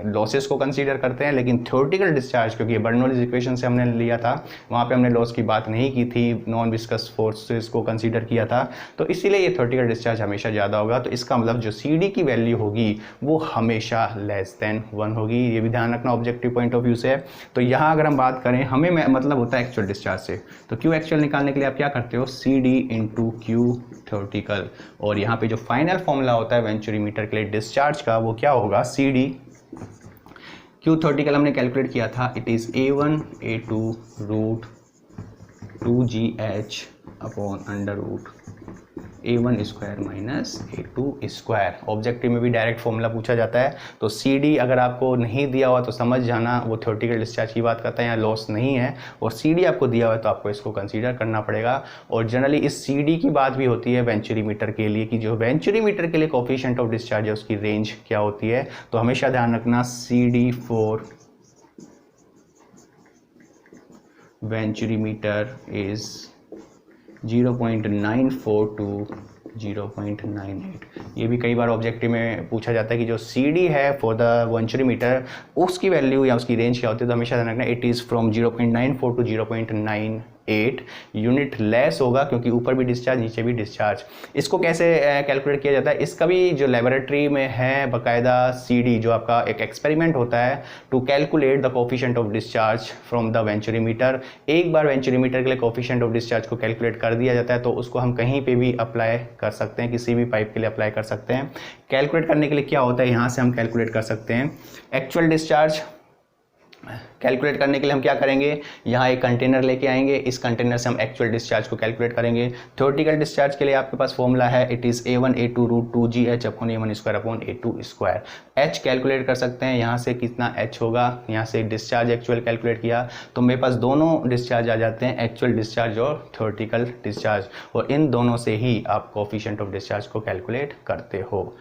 लॉसेस को कंसीडर करते हैं, लेकिन थ्योरेटिकल डिस्चार्ज क्योंकि बर्नौलीज इक्वेशन से हमने लिया था, वहाँ पे हमने लॉस की बात नहीं की थी, नॉन विस्कस फोर्सेस को कंसीडर किया था, तो इसीलिए ये थ्योरेटिकल डिस्चार्ज हमेशा ज़्यादा होगा। तो इसका मतलब जो CD की वैल्यू होगी वो हमेशा लेस देन 1 होगी, ये भी ध्यान रखना ऑब्जेक्टिव पॉइंट ऑफ व्यू से। तो यहाँ अगर हम बात करें, हमें मतलब होता है एक्चुअल डिस्चार्ज से, तो Q एक्चुअल निकालने के लिए आप क्या करते हो, CD इंटू Q थ्योरेटिकल, और यहाँ पे जो फाइनल फॉर्मूला होता है वेंचुरीमीटर के लिए डिस्चार्ज का वो क्या होगा, CD Q थ्योरेटिकल हमने कैलकुलेट किया था, it is A1 A2 root 2GH upon under root A1 square minus A2 square. Objective में भी डायरेक्ट फॉर्मूला पूछा जाता है। तो CD अगर आपको नहीं दिया हुआ तो समझ जाना वो थ्योरेटिकल डिस्चार्ज की बात करता है, यहाँ लॉस नहीं है, और CD आपको दिया हुआ है तो आपको इसको कंसीडर करना पड़ेगा। और जनरली इस CD की बात भी होती है वेंचुरीमीटर के लिए, कि जो वेंचुरीमीटर के लिए कोफिशिएंट ऑफ डिस्चार्ज है उसकी रेंज क्या होती है। तो हमेशा ध्यान रखना CD for venturimeter is 0.94 to 0.98। ये भी कई बार ऑब्जेक्टिव में पूछा जाता है कि जो CD है फॉर द वेंचुरीमीटर उसकी वैल्यू या उसकी रेंज क्या होती है। तो हमेशा ध्यान रखना it is from 0.94 to 0.98 8 unit less होगा, क्योंकि ऊपर भी डिस्चार्ज नीचे भी डिस्चार्ज। इसको कैसे कैलकुलेट किया जाता है, इसका भी जो लेबोरेटरी में है बाकायदा CD जो आपका एक एक्सपेरिमेंट होता है to calculate the coefficient of discharge from the venturi meter. एक बार वेंचुरीमीटर के लिए कोफिशिएंट ऑफ डिस्चार्ज को कैलकुलेट कर दिया जाता है तो उसको हम कहीं पे भी अप्लाई कर सकते हैं, किसी भी पाइप के लिए अप्लाई कर सकते हैं। कैलकुलेट करने के लिए क्या होता है, यहाँ से हम कैलकुलेट कर सकते हैं एक्चुअल डिस्चार्ज। कैलकुलेट करने के लिए हम क्या करेंगे, यहाँ एक कंटेनर लेके आएंगे, इस कंटेनर से हम एक्चुअल डिस्चार्ज को कैलकुलेट करेंगे। थ्योरेटिकल डिस्चार्ज के लिए आपके पास फॉर्मूला है, it is A1 A2 √2GH upon A1 square upon A2 square. H calculate कर सकते हैं, यहाँ से कितना H होगा, यहाँ से डिस्चार्ज एक्चुअल कैलकुलेट किया तो मेरे पास दोनों डिस्चार्ज आ जाते हैं, एक्चुअल डिस्चार्ज और थ्योरेटिकल डिस्चार्ज, और इन दोनों से ही आप कोफिशिएंट ऑफ डिस्चार्ज को कैलकुलेट करते हो।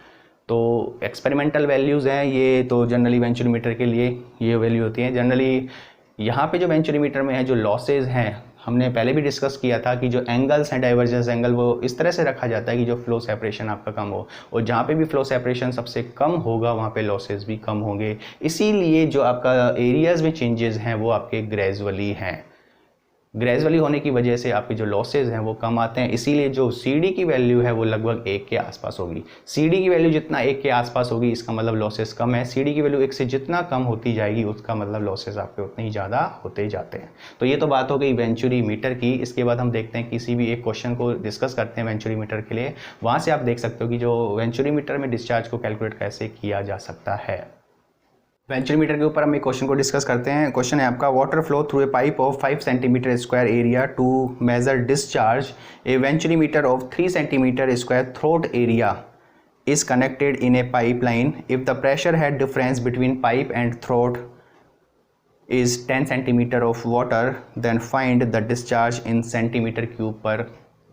तो एक्सपेरिमेंटल वैल्यूज़ हैं ये, तो जनरली वेंचुरीमीटर के लिए ये वैल्यू होती है। जनरली यहाँ पे जो वेंचुरीमीटर में है जो लॉसेज हैं, हमने पहले भी डिस्कस किया था कि जो एंगल्स हैं डाइवर्जेंस एंगल वो इस तरह से रखा जाता है कि जो फ्लो सेपरेशन आपका कम हो, और जहाँ पे भी फ्लो सेपरेशन सबसे कम होगा वहाँ पे लॉसेज भी कम होंगे। इसीलिए जो आपका एरियाज़ में चेंजेस हैं वो आपके ग्रेजुअली हैं, ग्रेजुअली होने की वजह से आपके जो लॉसेज हैं वो कम आते हैं। इसीलिए जो CD की वैल्यू है वो लगभग 1 के आसपास होगी। CD की वैल्यू जितना 1 के आसपास होगी इसका मतलब लॉसेज कम है। CD की वैल्यू 1 से जितना कम होती जाएगी उसका मतलब लॉसेज आपके उतने ही ज़्यादा होते जाते हैं। तो ये तो बात हो गई वेंचुरीमीटर की। इसके बाद हम देखते हैं किसी भी एक क्वेश्चन को डिस्कस करते हैं वेंचुरीमीटर के लिए। वहाँ से आप देख सकते हो कि जो वेंचुरीमीटर में डिस्चार्ज को कैलकुलेट कैसे किया जा सकता है। वेंचुरीमीटर के ऊपर हम एक क्वेश्चन को डिस्कस करते हैं। क्वेश्चन है आपका, water flow through a pipe of 5 centimetre square area to measure discharge a venturimeter of 3 centimetre square throat area is connected in a pipeline. If the pressure head difference between pipe and throat is 10 centimeter of water, then find the discharge in centimeter cube per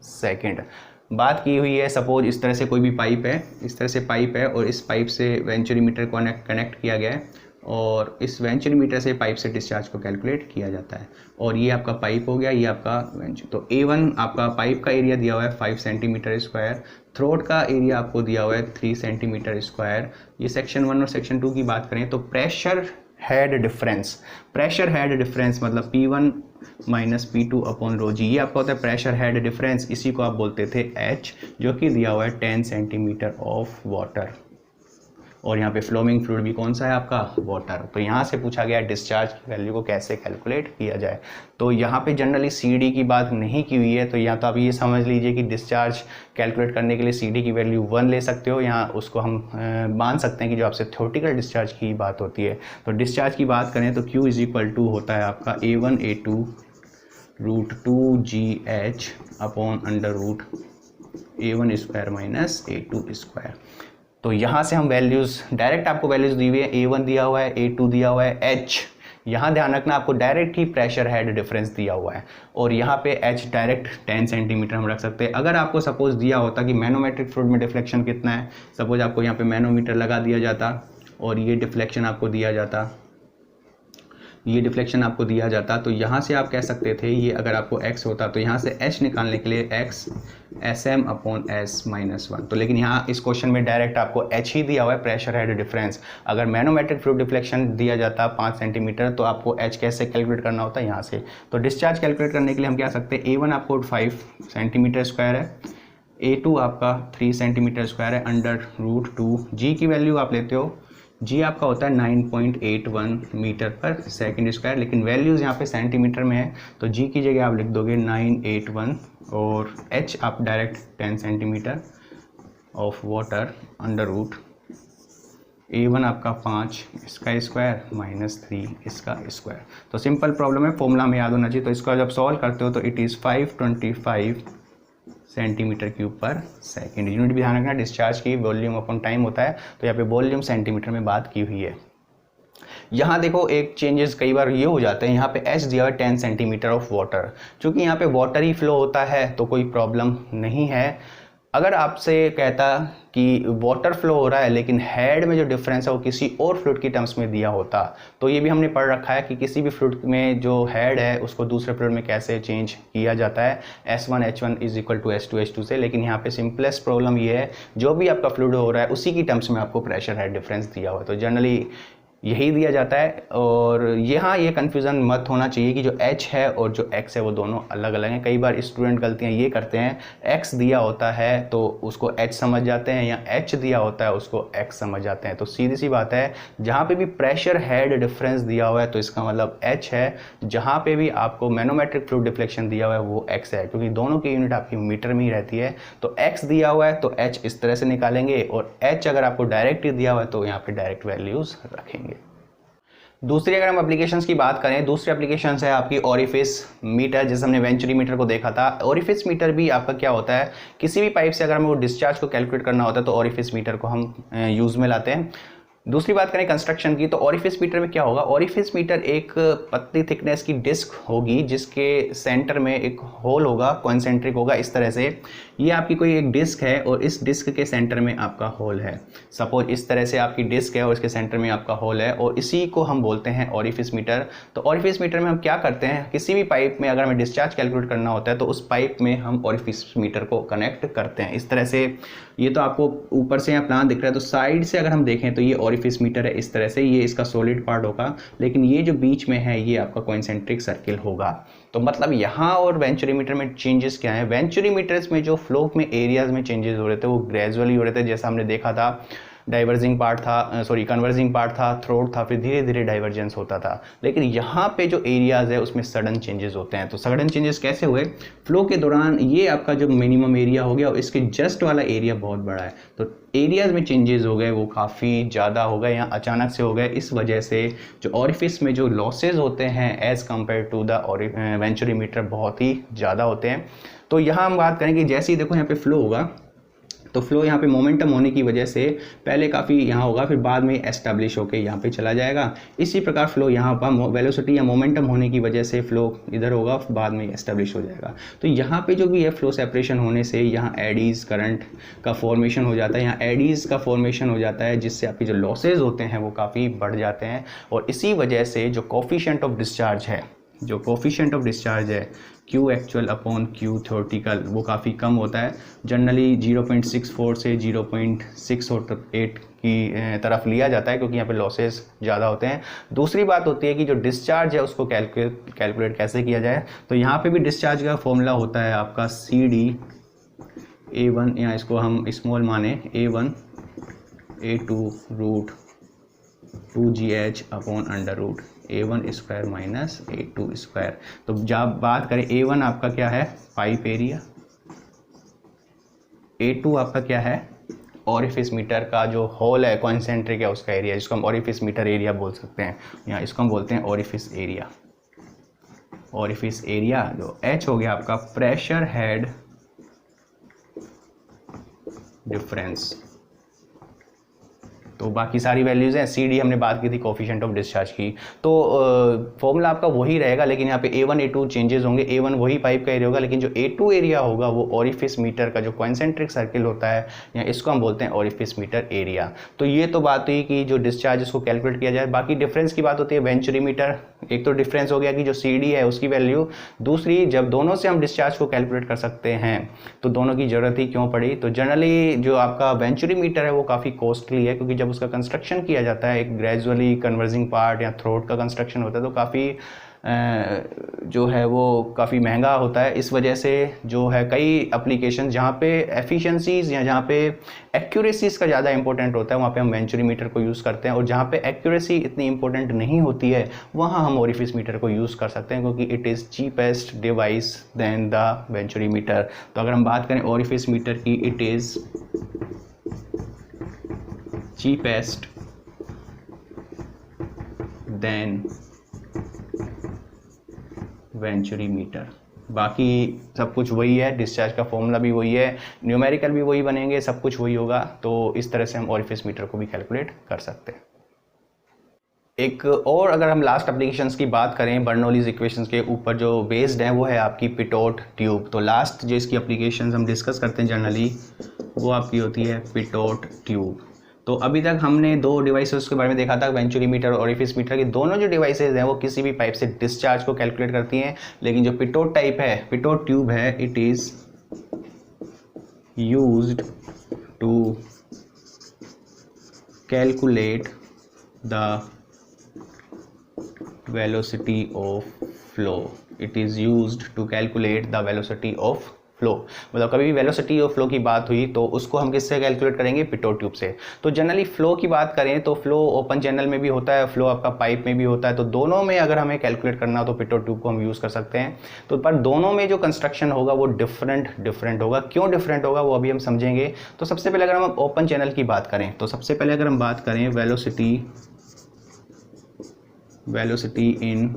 second. बात की हुई है, suppose इस तरह से कोई भी pipe है, इस तरह से पाइप है और इस पाइप से वेंचुरीमीटर को कनेक्ट किया गया है और इस वेंचुरीमीटर से पाइप से डिस्चार्ज को कैलकुलेट किया जाता है। और ये आपका पाइप हो गया, ये आपका तो A1 आपका पाइप का एरिया दिया हुआ है 5 सेंटीमीटर स्क्वायर, थ्रोट का एरिया आपको दिया हुआ है 3 सेंटीमीटर स्क्वायर। ये सेक्शन 1 और सेक्शन 2 की बात करें तो pressure head difference, pressure head difference मतलब P1 minus P2 upon rho जी, ये आपका होता है प्रेशर हेड डिफरेंस। इसी को आप बोलते थे H, जो कि दिया हुआ है 10 सेंटीमीटर ऑफ वाटर। और यहाँ पे फ्लोइंग फ्लूइड भी कौन सा है आपका, वाटर। तो यहाँ से पूछा गया डिस्चार्ज की वैल्यू को कैसे कैलकुलेट किया जाए। तो यहाँ पे जनरली CD की बात नहीं की हुई है, तो या तो आप ये समझ लीजिए कि डिस्चार्ज कैलकुलेट करने के लिए CD की वैल्यू 1 ले सकते हो, या उसको हम मान सकते हैं कि जो आपसे थ्योरेटिकल डिस्चार्ज की बात होती है। तो डिस्चार्ज की बात करें तो Q इज इक्वल टू होता है आपका A1 A2 √2GH upon under root A1 square minus A2 square. तो यहाँ से हम वैल्यूज़ डायरेक्ट, आपको वैल्यूज़ दी हुई है, A1 दिया हुआ है, A2 दिया हुआ है, H यहाँ ध्यान रखना आपको डायरेक्ट ही प्रेशर हेड डिफरेंस दिया हुआ है, और यहाँ पे H डायरेक्ट 10 सेंटीमीटर हम रख सकते हैं। अगर आपको सपोज दिया होता कि मैनोमेट्रिक फ्लूइड में डिफ्लेक्शन कितना है, सपोज आपको यहाँ पे मैनोमीटर लगा दिया जाता और ये डिफ्लेक्शन आपको दिया जाता, ये डिफ्लेक्शन आपको दिया जाता, तो यहाँ से आप कह सकते थे ये अगर आपको x होता तो यहाँ से h निकालने के लिए x SM upon s minus 1। तो लेकिन यहाँ इस क्वेश्चन में डायरेक्ट आपको h ही दिया हुआ है प्रेशर हेड डिफरेंस। अगर मैनोमेट्रिक फ्लूइड डिफ्लेक्शन दिया जाता 5 सेंटीमीटर तो आपको h कैसे कैलकुलेट करना होता है यहाँ से। तो डिस्चार्ज कैलकुलेट करने के लिए हम क्या सकते हैं, A1 आपको 5 सेंटीमीटर स्क्वायर है, A2 आपका 3 सेंटीमीटर स्क्वायर है अंडर रूट 2, G की वैल्यू आप लेते हो, G आपका होता है 9.81 मीटर पर सेकंड स्क्वायर, लेकिन वैल्यूज़ यहाँ पे सेंटीमीटर में है तो G की जगह आप लिख दोगे 981 और H आप direct 10 centimetre of water under root A1 आपका 5 इसका स्क्वायर माइनस 3 इसका स्क्वायर। तो सिंपल प्रॉब्लम है, फॉर्मूला में याद होना चाहिए। तो इसको जब सॉल्व करते हो तो इट इज़ 525 सेंटीमीटर क्यूब पर सेकंड। यूनिट भी ध्यान रखना, डिस्चार्ज की वॉल्यूम अपॉन टाइम होता है, तो यहाँ पे वॉल्यूम सेंटीमीटर में बात की हुई है। यहाँ देखो एक चेंजेस कई बार ये हो जाते हैं, यहाँ पे H दिया है 10 सेंटीमीटर ऑफ वाटर, चूँकि यहाँ पे वाटर ही फ्लो होता है तो कोई प्रॉब्लम नहीं है। अगर आपसे कहता कि वाटर फ्लो हो रहा है लेकिन हेड में जो डिफरेंस है वो किसी और फ्लूइड की टर्म्स में दिया होता, तो ये भी हमने पढ़ रखा है कि किसी भी फ्लूइड में जो हेड है उसको दूसरे फ्लूइड में कैसे चेंज किया जाता है, S1H1 is equal to S2H2 से। लेकिन यहाँ पे सिंपलेस्ट प्रॉब्लम ये है, जो भी आपका फ्लूइड हो रहा है उसी की टर्म्स में आपको प्रेशर हेड डिफरेंस दिया हुआ है। तो जनरली यही दिया जाता है। और यहाँ ये कन्फ्यूज़न मत होना चाहिए कि जो h है और जो x है वो दोनों अलग अलग हैं। कई बार स्टूडेंट गलतियाँ ये करते हैं, x दिया होता है तो उसको h समझ जाते हैं, या h दिया होता है उसको x समझ जाते हैं। तो सीधी सी बात है, जहाँ पे भी प्रेशर हेड डिफरेंस दिया हुआ है तो इसका मतलब h है, जहाँ पे भी आपको मैनोमेट्रिक फ्लूइड डिफ्लेक्शन दिया हुआ है वो x है, क्योंकि दोनों की यूनिट आपकी मीटर में ही रहती है। तो x दिया हुआ है तो h इस तरह से निकालेंगे, और h अगर आपको डायरेक्ट दिया हुआ है तो यहाँ पे डायरेक्ट वैल्यूज़ रखेंगे। दूसरी अगर हम एप्लीकेशंस की बात करें, दूसरी एप्लीकेशंस है आपकी ओरिफिस मीटर, जैसे हमने वेंचुरी मीटर को देखा था। ओरिफिस मीटर भी आपका क्या होता है, किसी भी पाइप से अगर हमें वो डिस्चार्ज को कैलकुलेट करना होता है तो ओरिफिस मीटर को हम यूज़ में लाते हैं। दूसरी बात करें कंस्ट्रक्शन की, तो ओरिफिस मीटर में क्या होगा, ओरिफिस मीटर एक पतली थिकनेस की डिस्क होगी जिसके सेंटर में एक होल होगा, कॉन्सेंट्रिक होगा इस तरह से। ये आपकी कोई एक डिस्क है और इस डिस्क के सेंटर में आपका होल है। सपोज इस तरह से आपकी डिस्क है और इसके सेंटर में आपका होल है, और इसी को हम बोलते हैं ओरिफिस मीटर। तो ओरिफिस मीटर में हम क्या करते हैं, किसी भी पाइप में अगर हमें डिस्चार्ज कैलकुलेट करना होता है तो उस पाइप में हम ओरिफिस मीटर को कनेक्ट करते हैं इस तरह से। ये तो आपको ऊपर से यहाँ प्लान दिख रहा है, तो साइड से अगर हम देखें तो ये ओरिफिस मीटर है इस तरह से, ये इसका सॉलिड पार्ट होगा, लेकिन ये जो बीच में है ये आपका कॉन्सेंट्रिक सर्किल होगा। तो मतलब यहाँ और वेंचुरी मीटर में चेंजेस क्या है, वेंचुरी मीटर्स में जो फ्लो में एरियाज में चेंजेस हो रहे थे वो ग्रेजुअली हो रहे थे, जैसा हमने देखा था डाइवर्जिंग पार्ट था, कन्वर्जिंग पार्ट था, थ्रोट था, फिर धीरे धीरे डाइवर्जेंस होता था। लेकिन यहाँ पे जो एरियाज है उसमें सडन चेंजेस होते हैं। तो सडन चेंजेस कैसे हुए, फ्लो के दौरान ये आपका जो मिनिमम एरिया हो गया और इसके जस्ट वाला एरिया बहुत बड़ा है, तो एरियाज में चेंजेस हो गए वो काफ़ी ज़्यादा हो गए या अचानक से हो गए। इस वजह से जो ओरिफिस में जो लॉसेज होते हैं as compared to the venturi meter बहुत ही ज़्यादा होते हैं। तो यहाँ हम बात करें कि जैसे ही देखो यहाँ पे फ्लो होगा, तो फ्लो यहाँ पे मोमेंटम होने की वजह से पहले काफ़ी यहाँ होगा, फिर बाद में एस्टैब्लिश होकर यहाँ पे चला जाएगा। इसी प्रकार फ्लो यहाँ पर वेलोसिटी या मोमेंटम होने की वजह से फ्लो इधर होगा, बाद में एस्टैब्लिश हो जाएगा। तो यहाँ पे जो भी है फ्लो सेपरेशन होने से यहाँ एडीज़ करंट का फॉर्मेशन हो जाता है, यहाँ एडीज़ का फॉर्मेशन हो जाता है, जिससे आपके जो लॉसेज होते हैं वो काफ़ी बढ़ जाते हैं। और इसी वजह से जो कोफिशिएंट ऑफ डिस्चार्ज है, जो कोफिशिएंट ऑफ डिस्चार्ज है Q actual upon Q theoretical, वो काफ़ी कम होता है। जनरली 0.64 से 0.608 की तरफ लिया जाता है, क्योंकि यहाँ पे लॉसेस ज़्यादा होते हैं। दूसरी बात होती है कि जो डिस्चार्ज है उसको कैलकुलेट कैसे किया जाए, तो यहाँ पे भी डिस्चार्ज का फॉर्मूला होता है आपका CD A1, या इसको हम स्मॉल माने A1 A2 root 2GH upon under root A1 square minus A2 square. तो जब बात करें A1 आपका क्या है, पाइप एरिया, A2 आपका क्या है, ओरिफिस मीटर का जो होल है कॉन्सेंट्रिक है उसका एरिया, जिसको हम ओरिफिस मीटर एरिया बोल सकते हैं, या इसको हम बोलते हैं ओरिफिस एरिया। ओरिफिस एरिया जो H हो गया आपका प्रेशर हेड डिफरेंस। तो बाकी सारी वैल्यूज़ हैं। CD हमने बात की थी कोफिशिएंट ऑफ डिस्चार्ज की, तो फॉर्मूला आपका वही रहेगा, लेकिन यहाँ पे A1 A2 चेंजेस होंगे। A1 वही पाइप का एरिया होगा, लेकिन जो A2 एरिया होगा वो ओरिफिस मीटर का जो कॉन्सेंट्रिक सर्किल होता है, या इसको हम बोलते हैं ओरिफिस मीटर एरिया। तो ये तो बात हुई कि जो डिस्चार्ज इसको कैलकुलेट किया जाए। बाकी डिफरेंस की बात होती है वेंचुरी मीटर, एक तो डिफरेंस हो गया कि जो CD है उसकी वैल्यू, दूसरी जब दोनों से हम डिस्चार्ज को कैलकुलेट कर सकते हैं तो दोनों की ज़रूरत ही क्यों पड़ी। तो जनरली जो आपका वेंचुरी मीटर है वो काफ़ी कॉस्टली है, क्योंकि जब उसका कंस्ट्रक्शन किया जाता है, एक ग्रेजुअली कन्वर्जिंग पार्ट या थ्रोट का कंस्ट्रक्शन होता है, तो काफ़ी जो है वो काफ़ी महंगा होता है। इस वजह से जो है कई एप्लीकेशन जहाँ पे एफिशिएंसीज या जहाँ पे एक्यूरेसीज का ज़्यादा इंपॉर्टेंट होता है वहाँ पे हम वेंचुरी मीटर को यूज़ करते हैं, और जहाँ पे एक्यूरेसी इतनी इंपॉर्टेंट नहीं होती है वहाँ हम ओरिफिस मीटर को यूज़ कर सकते हैं, क्योंकि it is cheapest device than the venturi meter. तो अगर हम बात करें ओरिफिस मीटर की, it is cheapest than venturi meter. बाकी सब कुछ वही है, डिस्चार्ज का फॉर्मूला भी वही है, न्यूमेरिकल भी वही बनेंगे, सब कुछ वही होगा। तो इस तरह से हम ओरिफिस मीटर को भी कैलकुलेट कर सकते हैं। एक और अगर हम लास्ट एप्लीकेशंस की बात करें बर्नौलीज इक्वेशंस के ऊपर जो बेस्ड है, वो है आपकी पिटोट ट्यूब। तो लास्ट जो इसकी एप्लीकेशंस हम डिस्कस करते हैं जनरली, वो आपकी होती है पिटोट ट्यूब। तो अभी तक हमने दो डिवाइसेस के बारे में देखा था, वेंचुरी मीटर और ओरिफिस मीटर की। दोनों जो डिवाइसेस हैं वो किसी भी पाइप से डिस्चार्ज को कैलकुलेट करती हैं, लेकिन जो पिटोट टाइप है, पिटोट ट्यूब है, it is used to calculate the velocity of flow. It is used to calculate the velocity of flow. मतलब कभी भी वेलोसिटी ऑफ फ्लो की बात हुई तो उसको हम किससे कैलकुलेट करेंगे? पिटोट ट्यूब से। तो जनरली फ्लो की बात करें तो फ्लो ओपन चैनल में भी होता है, फ्लो आपका पाइप में भी होता है, तो दोनों में अगर हमें कैलकुलेट करना हो तो पिटोट ट्यूब को हम यूज़ कर सकते हैं। तो पर दोनों में जो कंस्ट्रक्शन होगा वो डिफरेंट होगा। क्यों डिफरेंट होगा वो अभी हम समझेंगे। तो सबसे पहले अगर हम ओपन चैनल की बात करें तो सबसे पहले अगर हम बात करें वेलोसिटी इन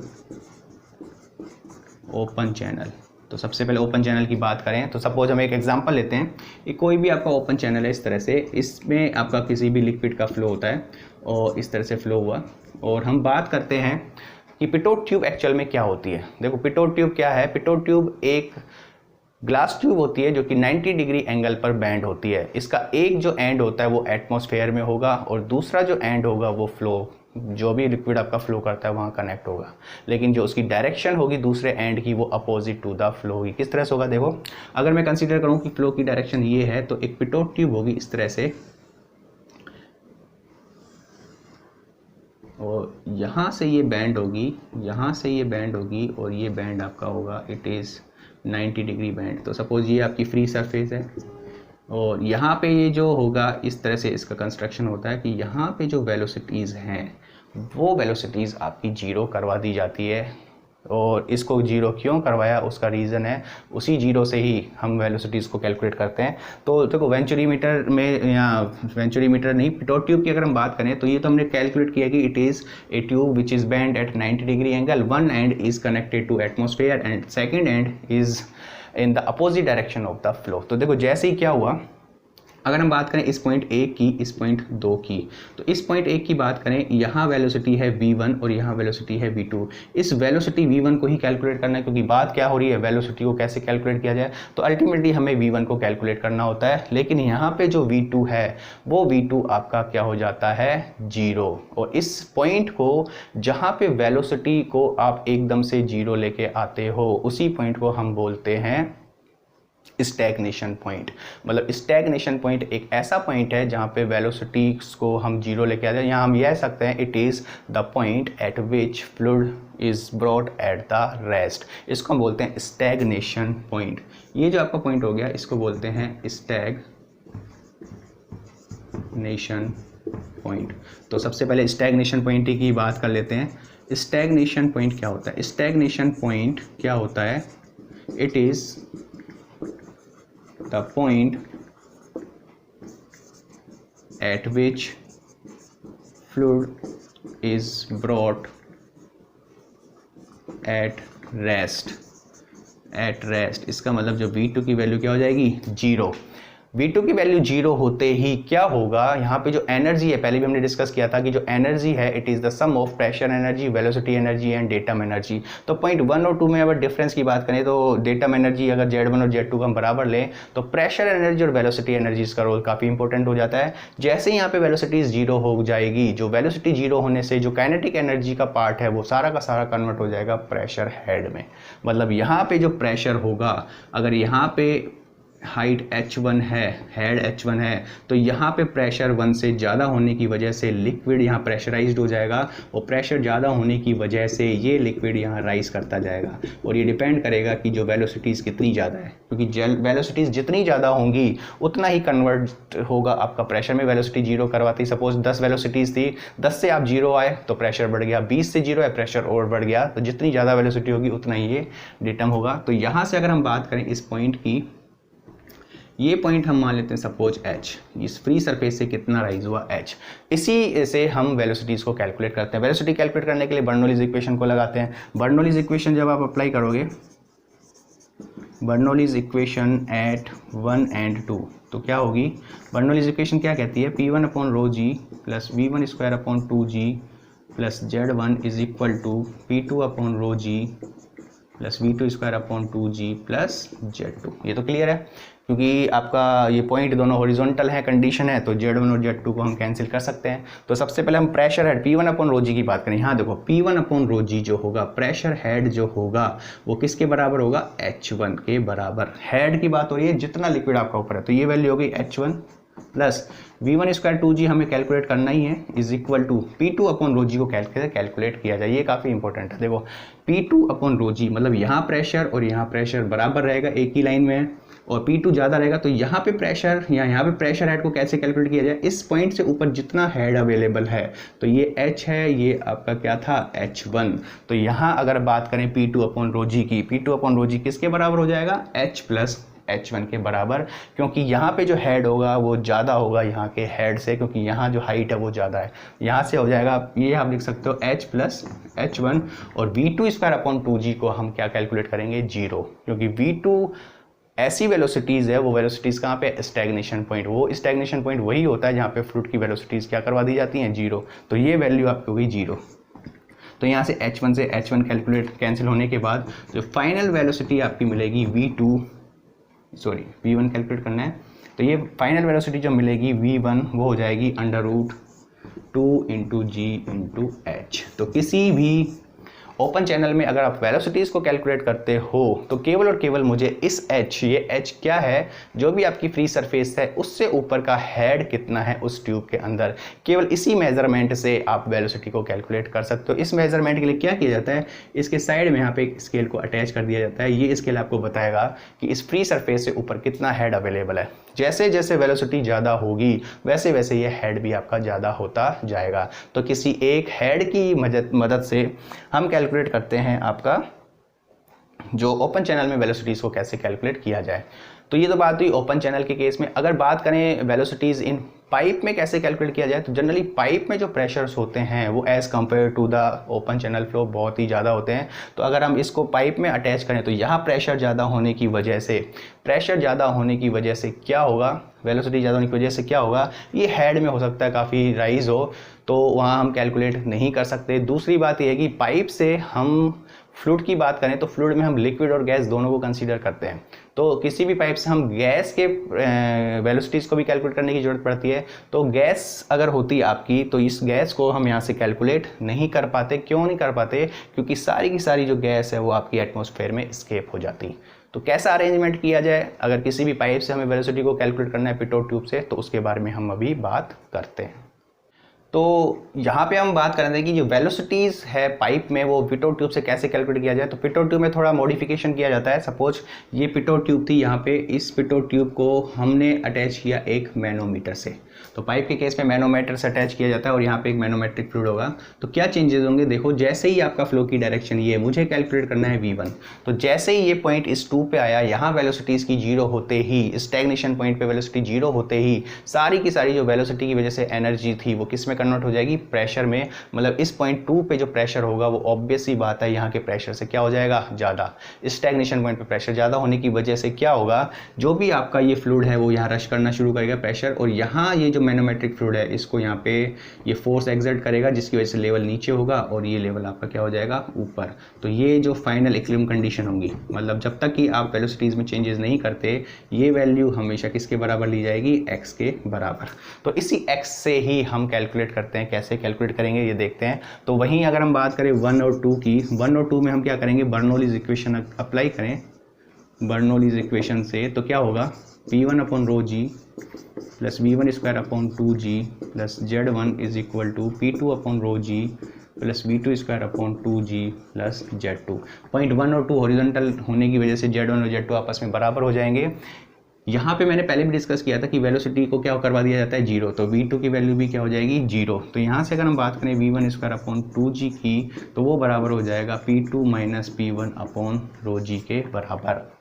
ओपन चैनल, तो सबसे पहले ओपन चैनल की बात करें तो सपोज हम एक एग्जांपल लेते हैं कि कोई भी आपका ओपन चैनल है इस तरह से, इसमें आपका किसी भी लिक्विड का फ्लो होता है और इस तरह से फ्लो हुआ, और हम बात करते हैं कि पिटोट ट्यूब एक्चुअल में क्या होती है। देखो पिटोट ट्यूब क्या है? पिटोट ट्यूब एक ग्लास ट्यूब होती है जो कि 90 डिग्री एंगल पर बैंड होती है। इसका एक जो एंड होता है वो एटमॉस्फेयर में होगा और दूसरा जो एंड होगा वो फ्लो, जो भी लिक्विड आपका फ्लो करता है वहाँ कनेक्ट होगा, लेकिन जो उसकी डायरेक्शन होगी दूसरे एंड की वो अपोजिट टू द फ्लो होगी। किस तरह से होगा? देखो अगर मैं कंसीडर करूँ कि फ्लो की डायरेक्शन ये है तो एक पिटोट ट्यूब होगी इस तरह से, और यहाँ से ये बैंड होगी, यहाँ से ये बैंड होगी और ये बैंड आपका होगा इट इज़ 90 डिग्री बैंड। तो सपोज ये आपकी फ्री सरफेस है और यहाँ पे ये जो होगा इस तरह से इसका कंस्ट्रक्शन होता है कि यहाँ पे जो वेलोसिटीज़ हैं वो वेलोसिटीज़ आपकी जीरो करवा दी जाती है। और इसको जीरो क्यों करवाया उसका रीज़न है, उसी जीरो से ही हम वेलोसिटीज़ को कैलकुलेट करते हैं। तो देखो वेंचुरीमीटर में, या वेंचुरीमीटर नहीं, पिटोट ट्यूब की अगर हम बात करें तो ये तो हमने कैलकुलेट किया कि it is a tube which is bend at 90 degree angle, one end is connected to atmosphere and second end is in the opposite direction of the flow. तो देखो जैसे ही क्या हुआ, अगर हम बात करें इस पॉइंट 1 की, इस पॉइंट 2 की, तो इस पॉइंट 1 की बात करें, यहाँ वेलोसिटी है v1 और यहाँ वेलोसिटी है v2। इस वेलोसिटी v1 को ही कैलकुलेट करना है, क्योंकि बात क्या हो रही है, वेलोसिटी को कैसे कैलकुलेट किया जाए, तो अल्टीमेटली हमें v1 को कैलकुलेट करना होता है। लेकिन यहाँ पे जो v2 है वो v2 आपका क्या हो जाता है? जीरो। और इस पॉइंट को जहाँ पे वेलोसिटी को आप एकदम से जीरो लेके आते हो उसी पॉइंट को हम बोलते हैं स्टैग्नेशन पॉइंट। मतलब स्टैग्नेशन पॉइंट एक ऐसा पॉइंट है जहाँ पे वेलोसिटीज को हम जीरो लेके आते हैं। यहाँ हम यह सकते हैं it is the point eight which fluid is brought at the rest. इसको हम बोलते हैं स्टैग्नेशन पॉइंट। ये जो आपका पॉइंट हो गया इसको बोलते हैं स्टैग्नेशन पॉइंट। तो सबसे पहले स्टैग्नेशन पॉइंट की बात कर लेते हैं। स्टैग्नेशन पॉइंट क्या होता है? स्टैग्नेशन पॉइंट क्या होता है? It is the point at which fluid is brought at rest। इसका मतलब जो V2 की वैल्यू क्या हो जाएगी? जीरो। V2 की वैल्यू जीरो होते ही क्या होगा, यहाँ पे जो एनर्जी है, पहले भी हमने डिस्कस किया था कि जो एनर्जी है it is the sum of pressure energy, velocity energy and datum energy. तो पॉइंट 1 और 2 में अगर डिफरेंस की बात करें तो डेटम एनर्जी अगर Z1 और Z2 का हम बराबर लें तो प्रेशर एनर्जी और वेलोसिटी एनर्जी का रोल काफ़ी इंपॉर्टेंट हो जाता है। जैसे यहाँ पे वेलोसिटी जीरो हो जाएगी, जो वेलोसिटी जीरो होने से जो काइनेटिक एनर्जी का पार्ट है वो सारा का सारा कन्वर्ट हो जाएगा प्रेशर हेड में। मतलब यहाँ पे जो प्रेशर होगा, अगर यहाँ पे हाइट h1 है, हेड h1 है, तो यहाँ पे प्रेशर 1 से ज़्यादा होने की वजह से लिक्विड यहाँ प्रेशराइज्ड हो जाएगा और प्रेशर ज़्यादा होने की वजह से ये लिक्विड यहाँ राइज करता जाएगा। और ये डिपेंड करेगा कि जो वेलोसिटीज़ कितनी ज़्यादा है, क्योंकि वेलोसिटीज़ जितनी ज़्यादा होंगी उतना ही कन्वर्ट होगा आपका प्रेशर में। वेलोसिटी जीरो करवाती, सपोज 10 वेलोसिटीज़ थी, 10 से आप जीरो आए तो प्रेशर बढ़ गया, 20 से जीरो है प्रेशर और बढ़ गया। तो जितनी ज़्यादा वेलोसिटी होगी उतना ही ये डिटर्म होगा। तो यहाँ से अगर हम बात करें इस पॉइंट की, ये पॉइंट हम मान लेते हैं सपोज h, इस फ्री सरफेस से कितना राइज हुआ h। इसी से हम वेलोसिटीज़ को कैलकुलेट करते हैं। वेलोसिटी कैलकुलेट करने के लिए बर्नौलीज़ इक्वेशन को लगाते हैं। बर्नौलीज़ इक्वेशन जब आप अप्लाई करोगे, बर्नौलीज़ इक्वेशन एट 1 एंड 2, तो क्या होगी? बर्नौलीज़ इक्वेशन क्या कहती है? P1/ρg plus V1/2g plus Z1 is equal to P2/ρg plus V2/2g plus Z2। ये तो क्लियर है, क्योंकि आपका ये पॉइंट दोनों हॉरिजॉन्टल है, कंडीशन है, तो Z1 और Z2 को हम कैंसिल कर सकते हैं। तो सबसे पहले हम प्रेशर हेड P1/ρg की बात करें। यहाँ देखो P1/ρg जो होगा, प्रेशर हेड जो होगा वो किसके बराबर होगा? H1 के बराबर। हेड की बात हो रही है जितना लिक्विड आपका ऊपर है, तो ये वैल्यू हो गई H1 plus V1 square 2G हमें कैलकुलेट करना ही है, is equal to P2 upon rho g को कैलकुलेट किया जाए। ये काफ़ी इंपॉर्टेंट है। देखो P2 अपॉन रो जी मतलब यहाँ प्रेशर और यहाँ प्रेशर बराबर रहेगा, एक ही लाइन में है, और P2 ज़्यादा रहेगा तो यहाँ पे प्रेशर या यहाँ पे प्रेशर हेड को कैसे कैलकुलेट किया जाए, इस पॉइंट से ऊपर जितना हेड अवेलेबल है, तो ये H है, ये आपका क्या था H1। तो यहाँ अगर बात करें P2 अपॉन रो जी की, P2 अपॉन रो जी किसके बराबर हो जाएगा, H प्लस H1 के बराबर, क्योंकि यहाँ पे जो हेड होगा वो ज़्यादा होगा यहाँ के हेड से, क्योंकि यहाँ जो हाइट है वो ज़्यादा है। यहाँ से हो जाएगा, ये आप लिख सकते हो H प्लस H1, और V2 स्क्वायर अपॉन 2G को हम क्या कैलकुलेट करेंगे, 0, क्योंकि V2 ऐसी वेलोसिटीज़ है, वो वेलोसिटीज़ कहाँ पे, स्टैग्नेशन पॉइंट। वो स्टैग्नेशन पॉइंट वही होता है जहाँ पे फ्लूइड की वेलोसिटीज़ क्या करवा दी जाती हैं, 0। तो ये वैल्यू आपकी होगी 0। तो यहाँ से H1 से H1 कैलकुलेट कैंसिल होने के बाद जो फाइनल वेलोसिटी आपकी मिलेगी V1 कैलकुलेट करना है, तो ये फाइनल वेलोसिटी जो मिलेगी V1 वो हो जाएगी √2 इंटू जी इंटू एच। तो किसी भी ओपन चैनल में अगर आप वेलोसिटीज़ को कैलकुलेट करते हो तो केवल और केवल मुझे इस H, ये H क्या है, जो भी आपकी फ्री सरफेस है उससे ऊपर का हेड कितना है उस ट्यूब के अंदर, केवल इसी मेजरमेंट से आप वेलोसिटी को कैलकुलेट कर सकते हो। इस मेजरमेंट के लिए क्या किया जाता है, इसके साइड में यहाँ पे एक स्केल को अटैच कर दिया जाता है। ये स्केल आपको बताएगा कि इस फ्री सरफेस से ऊपर कितना हेड अवेलेबल है। जैसे जैसे वेलोसिटी ज़्यादा होगी वैसे वैसे ये हेड भी आपका ज़्यादा होता जाएगा। तो किसी एक हेड की मदद से हम कैलकुलेट करते हैं आपका जो ओपन चैनल में वेलोसिटीज़ को कैसे कैलकुलेट किया जाए। तो ये तो बात हुई ओपन चैनल के केस में। अगर बात करें वेलोसिटीज़ इन पाइप में कैसे कैलकुलेट किया जाए, तो जनरली पाइप में जो प्रेशर्स होते हैं वो as compared to the open channel flow बहुत ही ज़्यादा होते हैं। तो अगर हम इसको पाइप में अटैच करें तो यहाँ प्रेशर ज़्यादा होने की वजह से क्या होगा, वेलोसिटी ज़्यादा होने की वजह से क्या होगा, ये हेड में हो सकता है काफ़ी राइज हो, तो वहाँ हम कैलकुलेट नहीं कर सकते। दूसरी बात यह है कि पाइप से हम फ्लूइड की बात करें तो फ्लूइड में हम लिक्विड और गैस दोनों को कंसीडर करते हैं। तो किसी भी पाइप से हम गैस के वेलोसिटीज़ को भी कैलकुलेट करने की ज़रूरत पड़ती है। तो गैस अगर होती आपकी तो इस गैस को हम यहाँ से कैलकुलेट नहीं कर पाते। क्यों नहीं कर पाते, क्योंकि सारी की सारी जो गैस है वो आपकी एटमॉस्फेयर में एस्केप हो जाती। तो कैसा अरेंजमेंट किया जाए अगर किसी भी पाइप से हमें वेलोसिटी को कैलकुलेट करना है पिटोट ट्यूब से, तो उसके बारे में हम अभी बात करते हैं। तो यहाँ पे हम बात करेंगे कि जो वेलोसिटीज़ है पाइप में वो पिटोट ट्यूब से कैसे कैलकुलेट किया जाए। तो पिटोट ट्यूब में थोड़ा मॉडिफिकेशन किया जाता है। सपोज ये पिटोट ट्यूब थी, यहाँ पे इस पिटोट ट्यूब को हमने अटैच किया एक मैनोमीटर से। तो पाइप के केस में मैनोमीटर से अटैच किया जाता है और यहाँ पे एक मैनोमेट्रिक फ्लूइड होगा। तो क्या चेंजेस होंगे, देखो जैसे ही आपका फ्लो की डायरेक्शन ये मुझे कैलकुलेट करना है V1, तो जैसे ही ये पॉइंट इस ट्यूब पे आया, यहाँ वेलोसिटीज़ की 0 होते ही, स्टैग्नेशन पॉइंट पे वेलोसिटी 0 होते ही सारी की सारी जो वेलोसिटी की वजह से एनर्जी थी वो किस में कन्वर्ट हो जाएगी, प्रेशर में। मतलब इस पॉइंट 2 पे जो प्रेशर होगा वो ऑब्वियस सी बात है यहाँ के प्रेशर से क्या हो जाएगा, ज़्यादा। स्टैग्नेशन पॉइंट पे प्रेशर ज़्यादा होने की वजह से क्या होगा, जो भी आपका ये फ्लूइड है वो यहाँ रश करना शुरू करेगा प्रेशर, और यहाँ ये जो मैनोमेट्रिक फ्लूइड है इसको यहाँ पे ये फोर्स एक्सर्ट करेगा जिसकी वजह से लेवल नीचे होगा और ये लेवल आपका क्या हो जाएगा, ऊपर। तो ये जो फाइनल इक्विलिब्रियम कंडीशन होगी, मतलब जब तक कि आप वेलोसिटीज़ में चेंजेस नहीं करते, ये वैल्यू हमेशा किसके बराबर ली जाएगी, x के बराबर। तो इसी x से ही हम कैलकुलेट करते हैं। कैसे कैलकुलेट करेंगे ये देखते हैं। तो वहीं अगर हम बात करें 1 और 2 की, 1 और 2 में हम क्या करेंगे, बर्नौलीज़ इक्वेशन अप्लाई करें। बर्नौलीज़ इक्वेशन से तो क्या होगा, P1 upon rho g plus V1 square upon 2G plus Z1 is equal to P2 upon rho g plus V2 square upon 2G plus Z2। Point 1 और 2 हॉरिजॉन्टल होने की वजह से Z1 और Z2 आपस में बराबर हो जाएंगे। यहाँ पे मैंने पहले भी डिस्कस किया था कि वेलोसिटी को क्या करवा दिया जाता है, 0। तो V2 की वैल्यू भी क्या हो जाएगी, 0। तो यहाँ से अगर हम बात करें V1 स्क्वायर अपॉन 2G की, तो वो बराबर हो जाएगा P2 minus P1 upon rho जी के बराबर।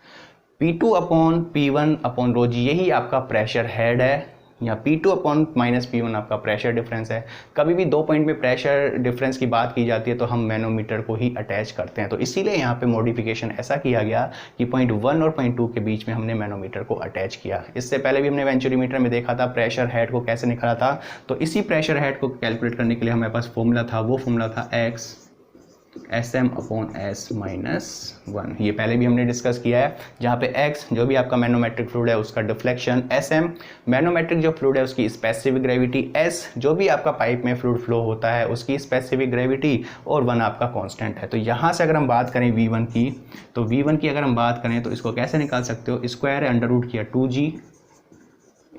P2 upon P1 upon rho जी यही आपका प्रेशर हेड है, या P2 अपॉन माइनस P1 आपका प्रेशर डिफरेंस है। कभी भी 2 पॉइंट में प्रेशर डिफरेंस की बात की जाती है तो हम मैनोमीटर को ही अटैच करते हैं। तो इसीलिए यहाँ पे मॉडिफिकेशन ऐसा किया गया कि पॉइंट 1 और पॉइंट 2 के बीच में हमने मैनोमीटर को अटैच किया। इससे पहले भी हमने वेंचुरीमीटर में देखा था प्रेशर हेड को कैसे निकाला था। तो इसी प्रेशर हेड को कैलकुलेट करने के लिए हमारे पास फॉर्मूला था, वो फॉर्मूला था x SM upon S minus 1। ये पहले भी हमने डिस्कस किया है, जहाँ पे x जो भी आपका मैनोमेट्रिक फ्लूइड है उसका डिफ्लेक्शन, SM मैनोमेट्रिक जो फ्लूइड है उसकी स्पेसिफिक ग्रेविटी, S जो भी आपका पाइप में फ्लूइड फ्लो होता है उसकी स्पेसिफिक ग्रेविटी, और 1 आपका कांस्टेंट है। तो यहाँ से अगर हम बात करें V1 की, तो V1 की अगर हम बात करें तो इसको कैसे निकाल सकते हो, स्क्वायर है अंडर रूट किया 2G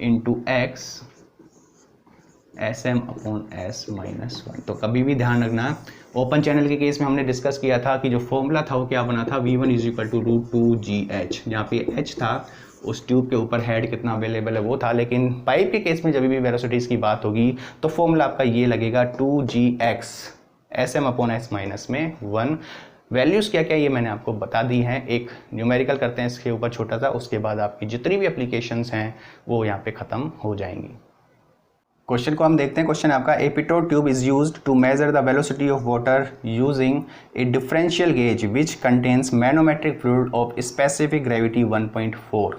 into x SM upon S minus 1। तो कभी भी ध्यान रखना, ओपन चैनल के केस में हमने डिस्कस किया था कि जो फॉर्मूला था वो क्या बना था, V1 is equal to √2GH, जहाँ पे H था उस ट्यूब के ऊपर हेड कितना अवेलेबल है वो था। लेकिन पाइप के केस में जब भी वेलोसिटीज़ की बात होगी तो फॉर्मूला आपका ये लगेगा 2GX SM upon S minus में 1। वैल्यूज़ क्या क्या ये मैंने आपको बता दी हैं, एक न्यूमेरिकल करते हैं इसके ऊपर छोटा सा, उसके बाद आपकी जितनी भी एप्लीकेशंस हैं वो यहाँ पे ख़त्म हो जाएंगी। क्वेश्चन को हम देखते हैं। क्वेश्चन आपका, a pitot tube is used to measure the velocity of water using a differential gauge which contains manometric fluid of specific gravity 1.4।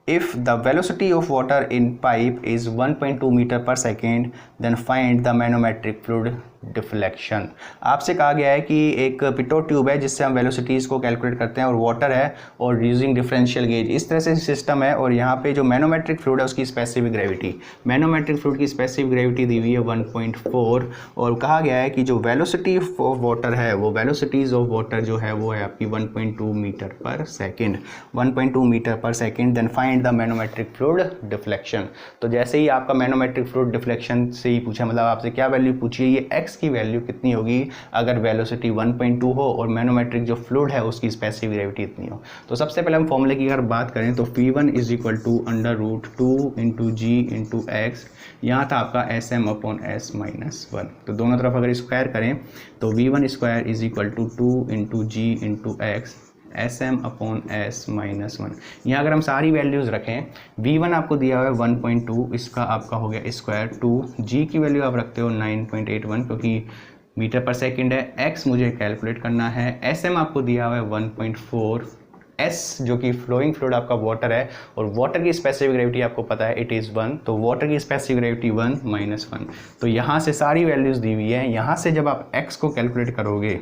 If the velocity of water in pipe is 1.2 meter per second, then find the manometric fluid deflection. आपसे कहा गया है कि एक Pitot tube है जिससे हम velocities को कैलकुलेट करते हैं और वाटर है और यूजिंग डिफरेंशियल गेज, इस तरह से सिस्टम है। और यहाँ पे जो मैनोमेट्रिक फ्लूइड है उसकी स्पेसिफिक ग्रेविटी, मैनोमेट्रिक फ्लूइड की स्पेसिफिक ग्रेविटी दी हुई है 1.4 और कहा गया है कि जो वेलोसिटी ऑफ वाटर है वो वेलोसिटीज़ ऑफ वाटर जो है वो है आपकी 1.2 metre per second, 1.2 metre per second. Then find the manometric fluid deflection. तो जैसे ही आपका मैनोमेट्रिक फ्लूइड डिफ्लेक्शन से ही पूछा, मतलब आपसे क्या वैल्यू पूछिए, ये एक्स की वैल्यू कितनी होगी अगर वेलोसिटी 1.2 हो और मैनोमेट्रिक जो फ्लूइड है उसकी स्पेसिफिक ग्रेविटी इतनी हो। तो सबसे पहले हम फॉर्मूले की अगर बात करें तो V1 is equal to √2 into g into x, यहाँ था आपका SM अपॉन S माइनस 1। तो दोनों तरफ अगर स्क्वायर करें तो V1 square is equal to 2 into g into x SM upon S minus 1। यहाँ अगर हम सारी वैल्यूज़ रखें, V1 आपको दिया हुआ है 1.2, इसका आपका हो गया स्क्वायर 2, G की वैल्यू आप रखते हो 9.81 क्योंकि मीटर पर सेकंड है, X मुझे कैलकुलेट करना है, SM आपको दिया हुआ है 1.4, S जो कि फ्लोइंग फ्लूइड आपका वाटर है और वाटर की स्पेसिफिक ग्रेविटी आपको पता है इट इज़ 1, तो वाटर की स्पेसिफिक ग्रेविटी 1 माइनस 1। तो यहाँ से सारी वैल्यूज़ दी हुई है, यहाँ से जब आप X को कैलकुलेट करोगे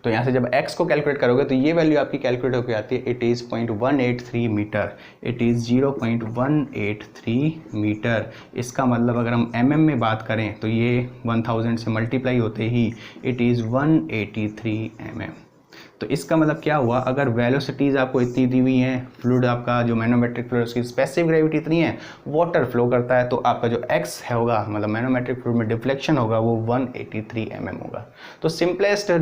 तो यहाँ से जब x को कैलकुलेट करोगे तो ये वैल्यू आपकी कैलकुलेट होकर आती है, it is 0.183 metre, it is 0.183 metre. इसका मतलब अगर हम mm में बात करें तो ये 1000 से मल्टीप्लाई होते ही इट इज़ 183 mm। तो इसका मतलब क्या हुआ, अगर वेलोसिटीज़ आपको इतनी दी हुई हैं, फ्लूइड आपका जो मैनोमेट्रिक फ्लूइड उसकी स्पेसिफिक ग्रेविटी इतनी है, वाटर फ्लो करता है, तो आपका जो x है होगा मतलब मैनोमेट्रिक फ्लूइड में डिफ्लेक्शन होगा वो 183 mm होगा। तो सिंपलेस्ट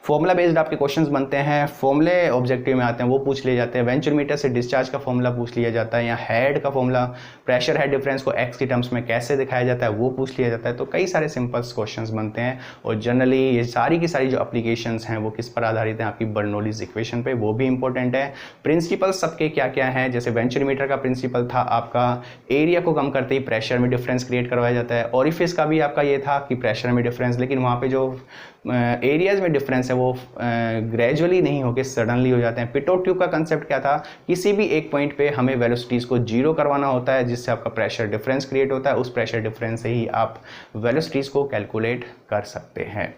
फॉर्मूला बेस्ड आपके क्वेश्चंस बनते हैं, फॉर्मूले ऑब्जेक्टिव में आते हैं वो पूछ लिए जाते हैं, वेंचुरोमीटर से डिस्चार्ज का फॉर्मूला पूछ लिया जाता है, या हेड का फॉर्मूला, प्रेशर हेड डिफरेंस को एक्स की टर्म्स में कैसे दिखाया जाता है वो पूछ लिया जाता है। तो कई सारे सिंपल क्वेश्चंस बनते हैं और जनरली ये सारी की सारी जो एप्लीकेशंस हैं वो किस पर आधारित हैं, आपकी बर्नौलीज इक्वेशन पे, वो भी इंपॉर्टेंट है। प्रिंसिपल सबके क्या क्या हैं, जैसे वेंचुरोमीटर का प्रिंसिपल था आपका एरिया को कम करते ही प्रेशर में डिफरेंस क्रिएट करवाया जाता है, ओरिफिस का भी आपका ये था कि प्रेशर में डिफरेंस, लेकिन वहाँ पे जो एरियाज में डिफरेंस है वो ग्रेजुअली नहीं होकर सडनली हो जाते हैं। पिटोट ट्यूब का कंसेप्ट क्या था, किसी भी एक पॉइंट पे हमें वेलोसिटीज़ को जीरो करवाना होता है जिससे आपका प्रेशर डिफरेंस क्रिएट होता है, उस प्रेशर डिफरेंस से ही आप वेलोसिटीज़ को कैलकुलेट कर सकते हैं।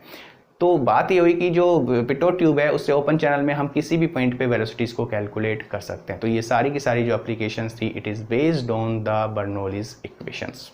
तो बात ये हुई कि जो पिटोट ट्यूब है उससे ओपन चैनल में हम किसी भी पॉइंट पे वेलोसिटीज़ को कैलकुलेट कर सकते हैं। तो ये सारी की सारी जो एप्लीकेशंस थी it is based on the Bernoulli's equations.